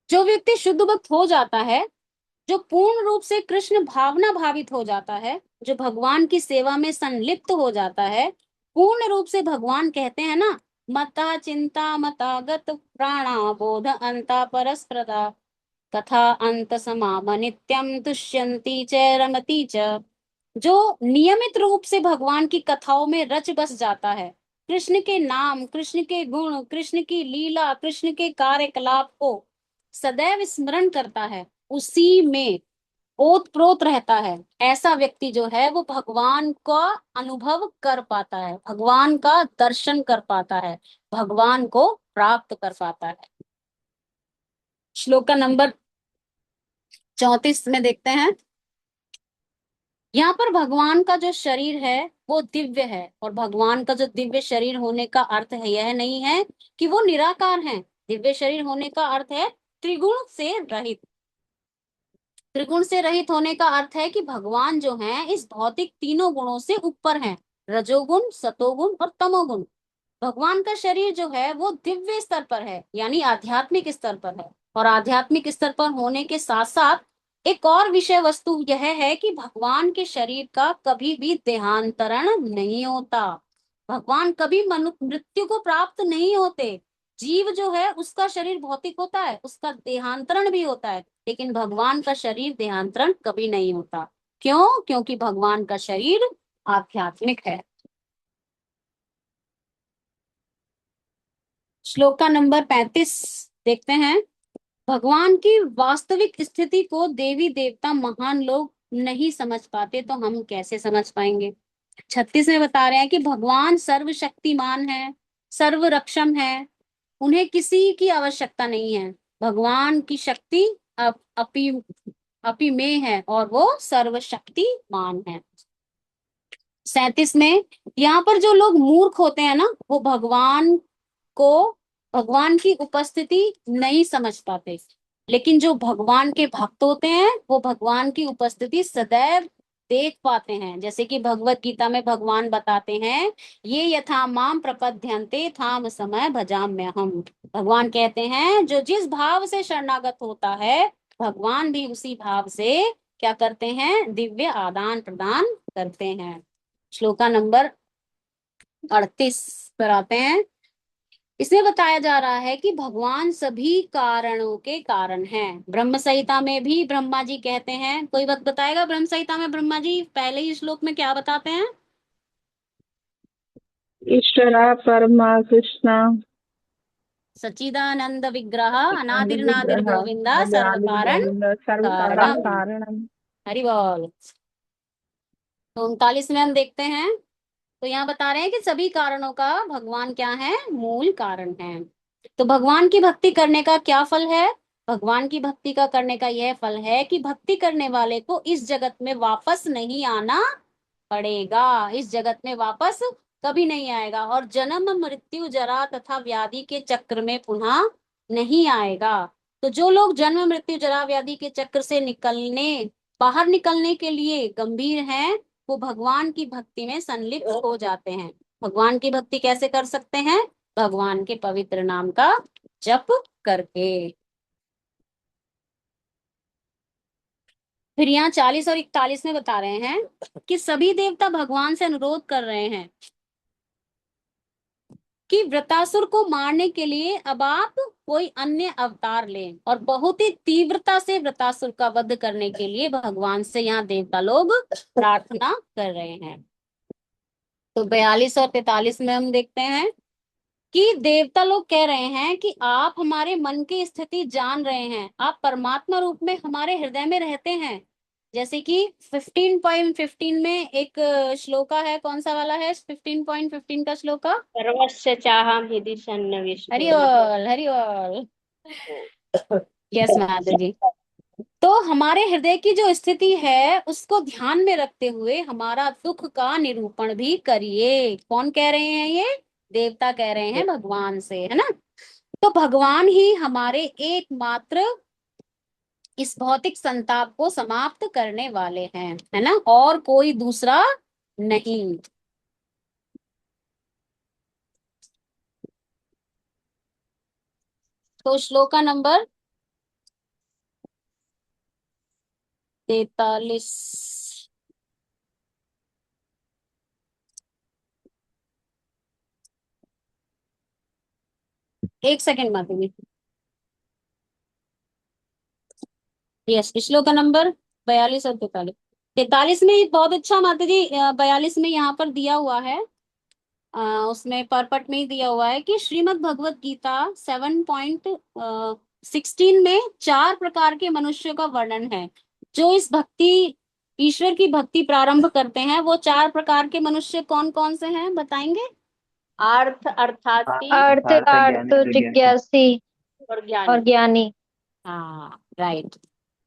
जो व्यक्ति शुद्ध भक्त हो जाता है, जो पूर्ण रूप से कृष्ण भावना भावित हो जाता है, जो भगवान की सेवा में संलिप्त हो जाता है, पूर्ण रूप से, भगवान कहते हैं ना, मता चिंता मता गत प्राणा बोध अंता परस्पृता तथा अंत समाम नित्यम तुष्यंती च रमती च। जो नियमित रूप से भगवान की कथाओं में रच बस जाता है, कृष्ण के नाम, कृष्ण के गुण, कृष्ण की लीला, कृष्ण के कार्यकलाप को सदैव स्मरण करता है, उसी में ओत प्रोत रहता है, ऐसा व्यक्ति जो है वो भगवान का अनुभव कर पाता है, भगवान का दर्शन कर पाता है, भगवान को प्राप्त कर पाता है। श्लोका नंबर 34 में देखते हैं। यहाँ पर भगवान का जो शरीर है वो दिव्य है, और भगवान का जो दिव्य शरीर होने का अर्थ है, यह नहीं है कि वो निराकार हैं। दिव्य शरीर होने का अर्थ है त्रिगुण से रहित। त्रिगुण से रहित होने का अर्थ है कि भगवान जो हैं इस भौतिक तीनों गुणों से ऊपर हैं, रजोगुण, सतोगुण और तमोगुण। भगवान का शरीर जो है वो दिव्य स्तर पर है, यानी आध्यात्मिक स्तर पर है। और आध्यात्मिक स्तर पर होने के साथ साथ एक और विषय वस्तु यह है कि भगवान के शरीर का कभी भी देहांतरण नहीं होता। भगवान कभी मृत्यु को प्राप्त नहीं होते। जीव जो है उसका शरीर भौतिक होता है, उसका देहांतरण भी होता है, लेकिन भगवान का शरीर देहांतरण कभी नहीं होता। क्यों? क्योंकि भगवान का शरीर आध्यात्मिक है। श्लोक का नंबर 35 देखते हैं। भगवान की वास्तविक स्थिति को देवी देवता महान लोग नहीं समझ पाते, तो हम कैसे समझ पाएंगे। 36 में बता रहे हैं कि भगवान सर्वशक्तिमान है, सर्वरक्षम है, उन्हें किसी की आवश्यकता नहीं है। भगवान की शक्ति अपि अपिमेय है और वो सर्वशक्तिमान है। 37 में यहाँ पर जो लोग मूर्ख होते हैं ना, वो भगवान की उपस्थिति नहीं समझ पाते, लेकिन जो भगवान के भक्त होते हैं वो भगवान की उपस्थिति सदैव देख पाते हैं। जैसे कि भगवत गीता में भगवान बताते हैं, ये यथा माम प्रपद्यन्ते थाम समय भजाम्यहम्। भगवान कहते हैं जो जिस भाव से शरणागत होता है, भगवान भी उसी भाव से क्या करते हैं, दिव्य आदान प्रदान करते हैं। श्लोका नंबर 38 पर आते हैं। इसमें बताया जा रहा है कि भगवान सभी कारणों के कारण हैं। ब्रह्म संहिता में भी ब्रह्मा जी कहते हैं, कोई वक्त बताएगा ब्रह्म संहिता में ब्रह्मा जी पहले ही श्लोक में क्या बताते हैं? ईश्वरा परमा कृष्णा सच्चिदानंद विग्रह अनादिर नादिर विग्रह गोविंदा सर्व कारण सर्व कारणम। कारणम। हरि बोल। तो 39 में हम देखते हैं, तो यहाँ बता रहे हैं कि सभी कारणों का भगवान क्या है, मूल कारण है। तो भगवान की भक्ति करने का क्या फल है? भगवान की भक्ति का करने का यह फल है कि भक्ति करने वाले को इस जगत में वापस नहीं आना पड़ेगा। इस जगत में वापस कभी नहीं आएगा और जन्म मृत्यु जरा तथा व्याधि के चक्र में पुनः नहीं आएगा। तो जो लोग जन्म मृत्यु जरा व्याधि के चक्र से बाहर निकलने के लिए गंभीर हैं, वो भगवान की भक्ति में संलिप्त हो जाते हैं। भगवान की भक्ति कैसे कर सकते हैं? भगवान के पवित्र नाम का जप करके। फिर यहाँ 40 और 41 में बता रहे हैं कि सभी देवता भगवान से अनुरोध कर रहे हैं कि वृतासुर को मारने के लिए अब आप कोई अन्य अवतार लें, और बहुत ही तीव्रता से वृतासुर का वध करने के लिए भगवान से यहाँ देवता लोग प्रार्थना कर रहे हैं। तो 42 और 43 में हम देखते हैं कि देवता लोग कह रहे हैं कि आप हमारे मन की स्थिति जान रहे हैं, आप परमात्मा रूप में हमारे हृदय में रहते हैं। जैसे कि 15.15 में एक श्लोका है, कौन सा वाला है 15.15 का श्लोका? सर्वस्य चाहम हृदि सन्निविष्टो। हरि बोल, हरि बोल। यस माता जी। तो हमारे हृदय की जो स्थिति है उसको ध्यान में रखते हुए हमारा दुख का निरूपण भी करिए। कौन कह रहे हैं ये? देवता कह रहे हैं भगवान से, है ना। तो भगवान ही हमारे एकमात्र इस भौतिक संताप को समाप्त करने वाले हैं, है ना, और कोई दूसरा नहीं। तो श्लोका नंबर 43। एक सेकेंड माता जी। यस, श्लोका नंबर 42 और 43। 43 में बहुत अच्छा माता जी, 42 में यहाँ पर दिया हुआ है, उसमें परपट में ही दिया हुआ है कि श्रीमद् भगवत गीता 7.16 में 4 प्रकार के मनुष्यों का वर्णन है। जो इस ईश्वर की भक्ति प्रारंभ करते हैं, वो 4 प्रकार के मनुष्य कौन कौन से हैं, बताएंगे? अर्थार्थी, अर्थ जिज्ञासी और और ज्ञानी। हाँ, राइट,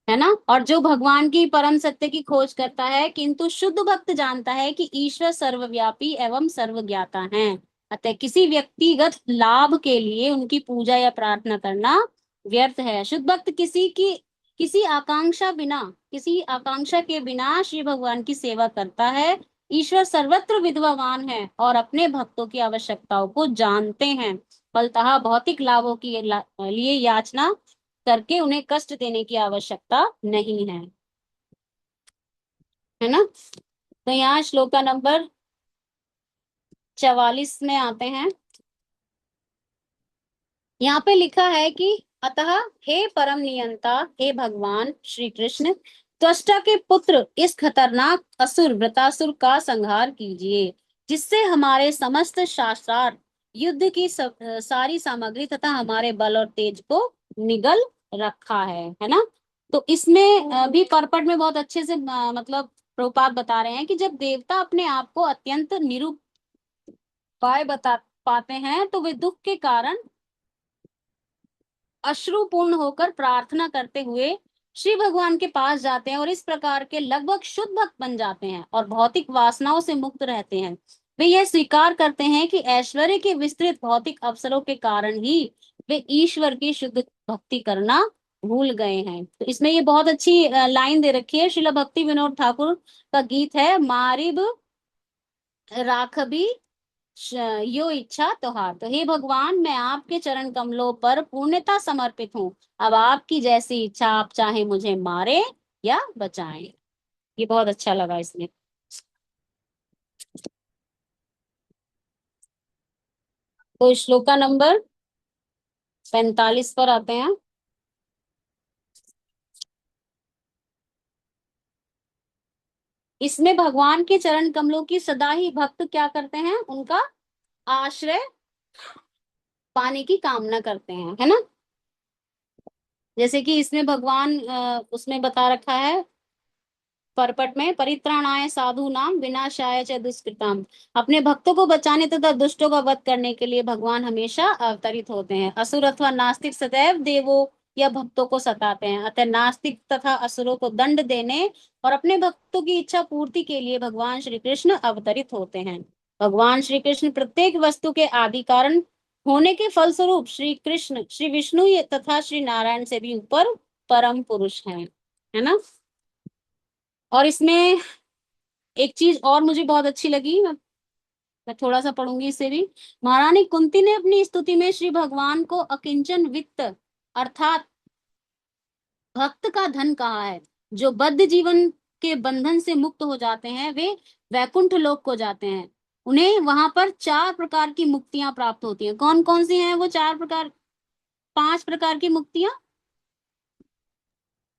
है ना। और जो भगवान की परम सत्य की खोज करता है, किंतु शुद्ध भक्त जानता है कि ईश्वर सर्वव्यापी एवं सर्वज्ञाता है, अतः किसी व्यक्तिगत लाभ के लिए उनकी पूजा या प्रार्थना करना व्यर्थ है। शुद्ध भक्त किसी आकांक्षा के बिना श्री भगवान की सेवा करता है। ईश्वर सर्वत्र विद्वान है और अपने भक्तों की आवश्यकताओं को जानते हैं, फलतः भौतिक लाभों के लिए याचना करके उन्हें कष्ट देने की आवश्यकता नहीं है ना। तो यहाँ श्लोका नंबर 44 में आते हैं। यहाँ पे लिखा है कि अतः हे परम नियंता, हे भगवान श्री कृष्ण, त्वष्टा के पुत्र, इस खतरनाक असुर वृतासुर का संहार कीजिए, जिससे हमारे समस्त शास्त्रार्थ युद्ध की सारी सामग्री तथा हमारे बल और तेज को निगल रखा है ना। तो इसमें भी परपट में बहुत अच्छे से मतलब प्रभुपाद बता रहे हैं कि जब देवता अपने आप को अत्यंत निरुपाय बता पाते हैं तो वे दुख के कारण अश्रुपूर्ण होकर प्रार्थना करते हुए श्री भगवान के पास जाते हैं और इस प्रकार के लगभग शुद्ध भक्त बन जाते हैं और भौतिक वासनाओं से मुक्त रहते हैं। वे यह स्वीकार करते हैं कि ऐश्वर्य के विस्तृत भौतिक अवसरों के कारण ही वे ईश्वर की शुद्ध भक्ति करना भूल गए हैं। तो इसमें ये बहुत अच्छी लाइन दे रखी है, श्रील भक्ति विनोद ठाकुर का गीत है, मारिब राखबी यो इच्छा त्योहार। तो हे भगवान, मैं आपके चरण कमलों पर पूर्णतः समर्पित हूँ। अब आपकी जैसी इच्छा, आप चाहे मुझे मारे या बचाएं। ये बहुत अच्छा लगा इसमें। तो श्लोका नंबर 45 पर आते हैं। इसमें भगवान के चरण कमलों की सदा ही भक्त क्या करते हैं, उनका आश्रय पाने की कामना करते हैं, है ना। जैसे कि इसमें भगवान उसमें बता रखा है परपट में, परित्राणाय साधु नाम विनाशाय च दुष्कृताम। अपने भक्तों को बचाने तथा दुष्टों का वध करने के लिए भगवान हमेशा अवतरित होते हैं। असुर अथवा नास्तिक सदैव देवों या भक्तों को सताते हैं, अतः नास्तिक तथा असुरों को दंड देने और अपने भक्तों की इच्छा पूर्ति के लिए भगवान श्री कृष्ण अवतरित होते हैं। भगवान श्री कृष्ण प्रत्येक वस्तु के आदि कारण होने के फलस्वरूप श्री कृष्ण, श्री विष्णु तथा श्री नारायण से भी ऊपर परम पुरुष हैं, है ना। और इसमें एक चीज और मुझे बहुत अच्छी लगी, मैं थोड़ा सा पढ़ूंगी इसे भी। महारानी कुंती ने अपनी स्तुति में श्री भगवान को अकिंचन वित्त अर्थात भक्त का धन कहा है। जो बद्ध जीवन के बंधन से मुक्त हो जाते हैं वे वैकुंठ लोक को जाते हैं। उन्हें वहां पर 4 प्रकार की मुक्तियां प्राप्त होती हैं। कौन कौन सी हैं वो 4 प्रकार, 5 प्रकार की मुक्तियां?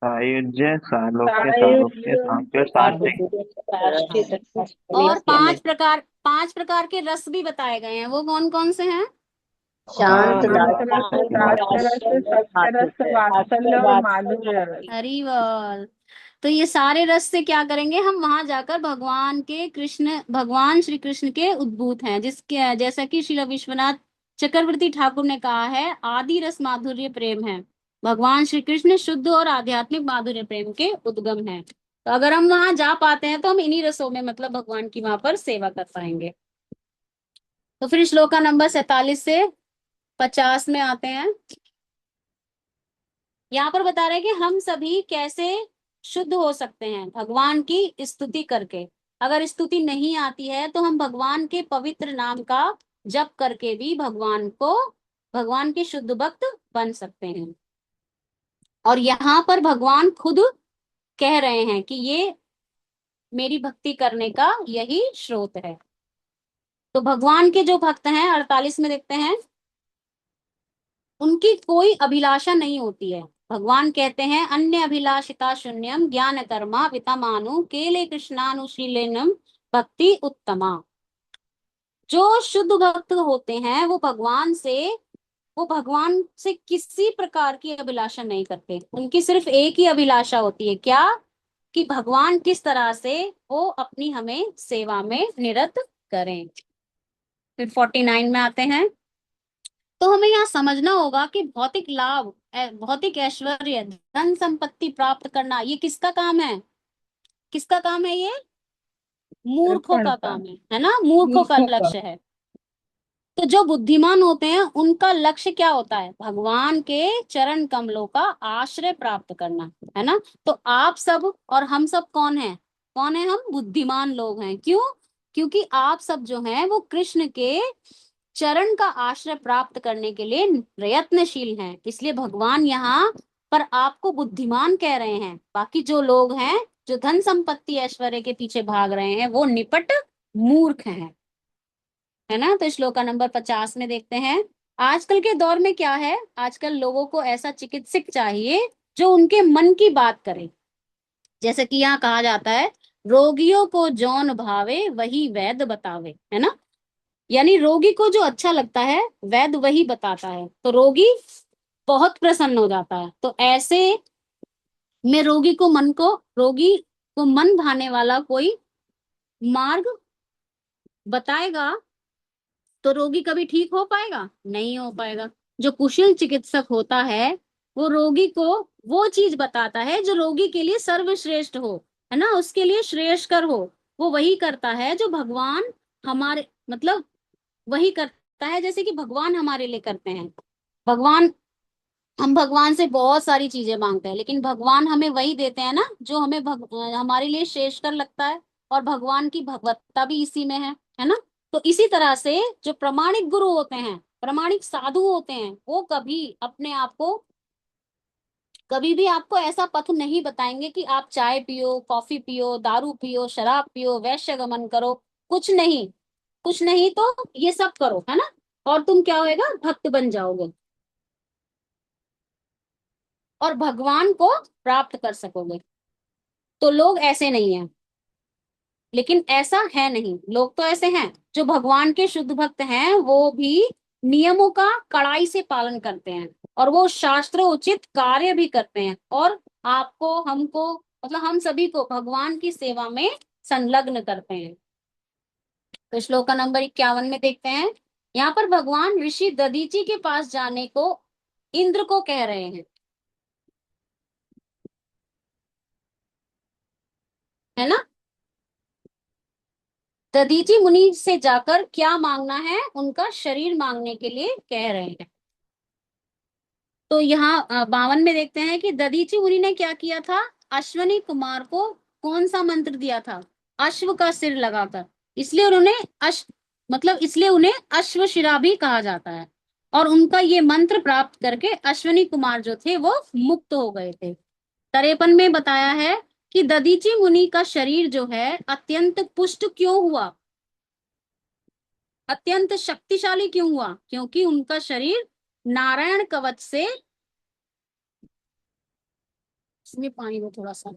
सायुज्य, सालोक्य, सारूप्य, सांख्य, सात्विक। और 5 प्रकार के रस भी बताए गए हैं, वो कौन कौन से हैं? शांत वात्सल्य और माधुर्य रस। हरि बोल। तो ये सारे रस से क्या करेंगे, हम वहां जाकर भगवान श्री कृष्ण के उद्भूत हैं, जिसके जैसा कि श्रील विश्वनाथ चक्रवर्ती ठाकुर ने कहा है, आदि रस माधुर्य प्रेम है। भगवान श्री कृष्ण शुद्ध और आध्यात्मिक माधुर्य प्रेम के उद्गम है। तो अगर हम वहां जा पाते हैं तो हम इन्हीं रसों में मतलब भगवान की वहां पर सेवा कर पाएंगे। तो फिर श्लोका नंबर 47 से 50 में आते हैं। यहाँ पर बता रहे हैं कि हम सभी कैसे शुद्ध हो सकते हैं, भगवान की स्तुति करके। अगर स्तुति नहीं आती है तो हम भगवान के पवित्र नाम का जप करके भी भगवान के शुद्ध भक्त बन सकते हैं। और यहाँ पर भगवान खुद कह रहे हैं कि ये मेरी भक्ति करने का यही स्रोत है। तो भगवान के जो भक्त हैं 48 में देखते हैं, उनकी कोई अभिलाषा नहीं होती है। भगवान कहते हैं, अन्य अभिलाषिता शून्यम ज्ञान कर्मा वितमानु केले कृष्णानुशीलनम भक्ति उत्तमा। जो शुद्ध भक्त होते हैं वो भगवान से किसी प्रकार की अभिलाषा नहीं करते। उनकी सिर्फ एक ही अभिलाषा होती है, क्या? कि भगवान किस तरह से वो अपनी हमें सेवा में निरत करें। फिर 49 में आते हैं। तो हमें यहाँ समझना होगा कि भौतिक लाभ, भौतिक ऐश्वर्य, धन संपत्ति प्राप्त करना, ये किसका काम है? किसका काम है? ये मूर्खों का काम है ना। मूर्खों का लक्ष्य है। तो जो बुद्धिमान होते हैं उनका लक्ष्य क्या होता है? भगवान के चरण कमलों का आश्रय प्राप्त करना, है ना। तो आप सब और हम सब कौन है? कौन है? हम बुद्धिमान लोग हैं। क्यों? क्योंकि आप सब जो हैं वो कृष्ण के चरण का आश्रय प्राप्त करने के लिए प्रयत्नशील हैं। इसलिए भगवान यहाँ पर आपको बुद्धिमान कह रहे हैं। बाकी जो लोग हैं जो धन संपत्ति ऐश्वर्य के पीछे भाग रहे हैं वो निपट मूर्ख हैं, है ना। तो श्लोका नंबर 50 में देखते हैं। आजकल के दौर में क्या है, आजकल लोगों को ऐसा चिकित्सक चाहिए जो उनके मन की बात करे। जैसे कि यहाँ कहा जाता है, रोगियों को जौन भावे वही वैद्य बतावे, है ना। यानी रोगी को जो अच्छा लगता है वैद्य वही बताता है, तो रोगी बहुत प्रसन्न हो जाता है। तो ऐसे में रोगी को मन भाने वाला कोई मार्ग बताएगा तो रोगी कभी ठीक हो पाएगा, नहीं हो पाएगा। जो कुशल चिकित्सक होता है वो रोगी को वो चीज बताता है जो रोगी के लिए सर्वश्रेष्ठ हो, है ना, उसके लिए श्रेयस्कर हो। वो वही करता है जो भगवान हमारे मतलब वही करता है जैसे कि भगवान हमारे लिए करते हैं। भगवान हम भगवान से बहुत सारी चीजें मांगते हैं लेकिन भगवान हमें वही देते हैं ना जो हमें हमारे लिए श्रेष्ठकर लगता है। और भगवान की भगवत्ता भी इसी में है ना। तो इसी तरह से जो प्रामाणिक गुरु होते हैं, प्रामाणिक साधु होते हैं, वो कभी भी आपको ऐसा पथ नहीं बताएंगे कि आप चाय पियो, कॉफी पियो, दारू पियो, शराब पियो, वैश्य गमन करो। कुछ नहीं, कुछ नहीं तो ये सब करो, है ना, और तुम क्या होएगा, भक्त बन जाओगे और भगवान को प्राप्त कर सकोगे। तो लोग ऐसे नहीं हैं, लेकिन ऐसा है नहीं। लोग तो ऐसे हैं जो भगवान के शुद्ध भक्त हैं, वो भी नियमों का कड़ाई से पालन करते हैं और वो शास्त्र उचित कार्य भी करते हैं और आपको हमको मतलब हम सभी को भगवान की सेवा में संलग्न करते हैं। तो श्लोक का नंबर 51 में देखते हैं, यहाँ पर भगवान ऋषि दधीची के पास जाने को इंद्र को कह रहे हैं, है ना। दधीची मुनि से जाकर क्या मांगना है, उनका शरीर मांगने के लिए कह रहे हैं। तो यहाँ 52 में देखते हैं कि दधीची मुनि ने क्या किया था, अश्वनी कुमार को कौन सा मंत्र दिया था, अश्व का सिर लगाकर। इसलिए उन्होंने इसलिए उन्हें अश्वशिरा भी कहा जाता है। और उनका ये मंत्र प्राप्त करके अश्वनी कुमार जो थे वो मुक्त हो गए थे। 53 में बताया है कि दधीची मुनि का शरीर जो है अत्यंत पुष्ट क्यों हुआ, अत्यंत शक्तिशाली क्यों हुआ, क्योंकि उनका शरीर नारायण कवच से, इसमें पानी में थोड़ा सा,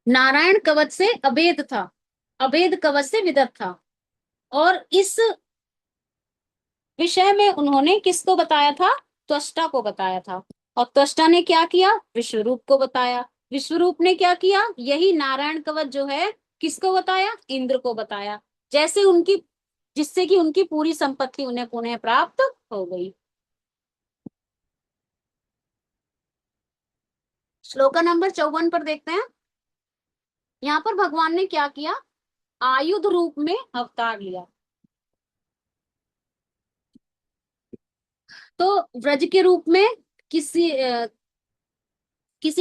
नारायण कवच से अभेद था, अभेद कवच से विदत था। और इस विषय में उन्होंने किसको बताया था, त्वष्टा को बताया था। और त्वष्टा ने क्या किया, विश्वरूप को बताया। विश्वरूप ने क्या किया, यही नारायण कवच जो है किसको बताया, इंद्र को बताया। जैसे उनकी जिससे कि उनकी पूरी संपत्ति उन्हें पुनः प्राप्त हो गई। श्लोका नंबर 54 पर देखते हैं, यहाँ पर भगवान ने क्या किया, आयुध रूप में अवतार लिया। तो व्रज के रूप में किसी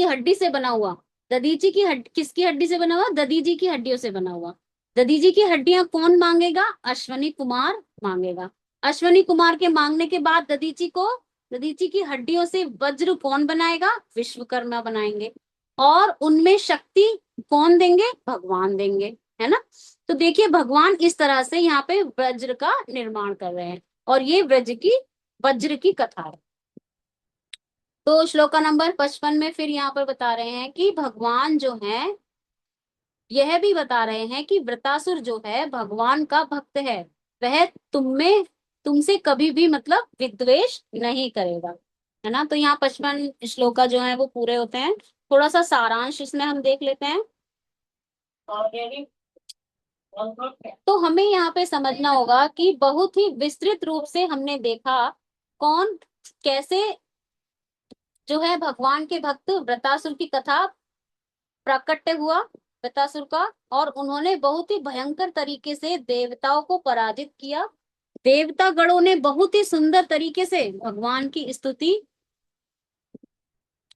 हड्डी से बना हुआ, दधीची की हड्डी, किसकी हड्डी से बना हुआ, दधीजी की हड्डियों से बना हुआ। दधीजी की हड्डियां कौन मांगेगा, अश्वनी कुमार मांगेगा। अश्वनी कुमार के मांगने के बाद दधीची की हड्डियों से वज्र कौन बनाएगा, विश्वकर्मा बनाएंगे। और उनमें शक्ति कौन देंगे, भगवान देंगे, है ना। तो देखिए भगवान इस तरह से यहाँ पे वज्र का निर्माण कर रहे हैं और ये वज्र की कथा है। तो श्लोका नंबर 55 में फिर यहाँ पर बता रहे हैं कि भगवान जो है यह भी बता रहे हैं कि वृतासुर जो है भगवान का भक्त है, वह तुमसे कभी भी मतलब विद्वेष नहीं करेगा, है ना। तो यहाँ 55 श्लोका जो है वो पूरे होते हैं। थोड़ा सा सारांश इसमें हम देख लेते हैं। तो हमें यहाँ पे समझना होगा कि बहुत ही विस्तृत रूप से हमने देखा कौन कैसे जो है भगवान के भक्त वृतासुर की कथा प्राकट्य हुआ, वृतासुर का, और उन्होंने बहुत ही भयंकर तरीके से देवताओं को पराजित किया। देवता गणों ने बहुत ही सुंदर तरीके से भगवान की स्तुति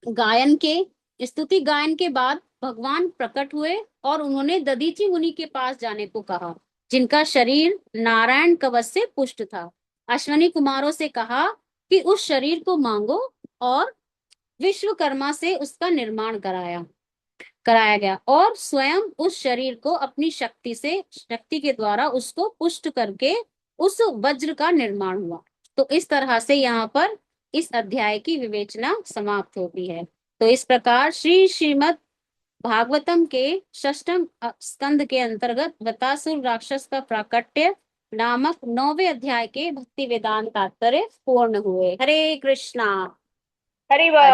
गायन के बाद भगवान प्रकट हुए और उन्होंने दधीची मुनि के पास जाने को कहा, जिनका शरीर नारायण कवच से पुष्ट था। अश्वनी कुमारों से कहा कि उस शरीर को मांगो और विश्वकर्मा से उसका निर्माण कराया गया और स्वयं उस शरीर को अपनी शक्ति के द्वारा उसको पुष्ट करके उस वज्र का निर्माण हुआ। तो इस तरह से यहाँ पर इस अध्याय की विवेचना समाप्त होती है। तो इस प्रकार श्रीमद् भागवतम के षष्ठम स्कंद के अंतर्गत वृतासुर राक्षस का प्राकट्य नामक 9वें अध्याय के भक्ति वेदांत तात्पर्य पूर्ण हुए। हरे कृष्णा। हरि बोल।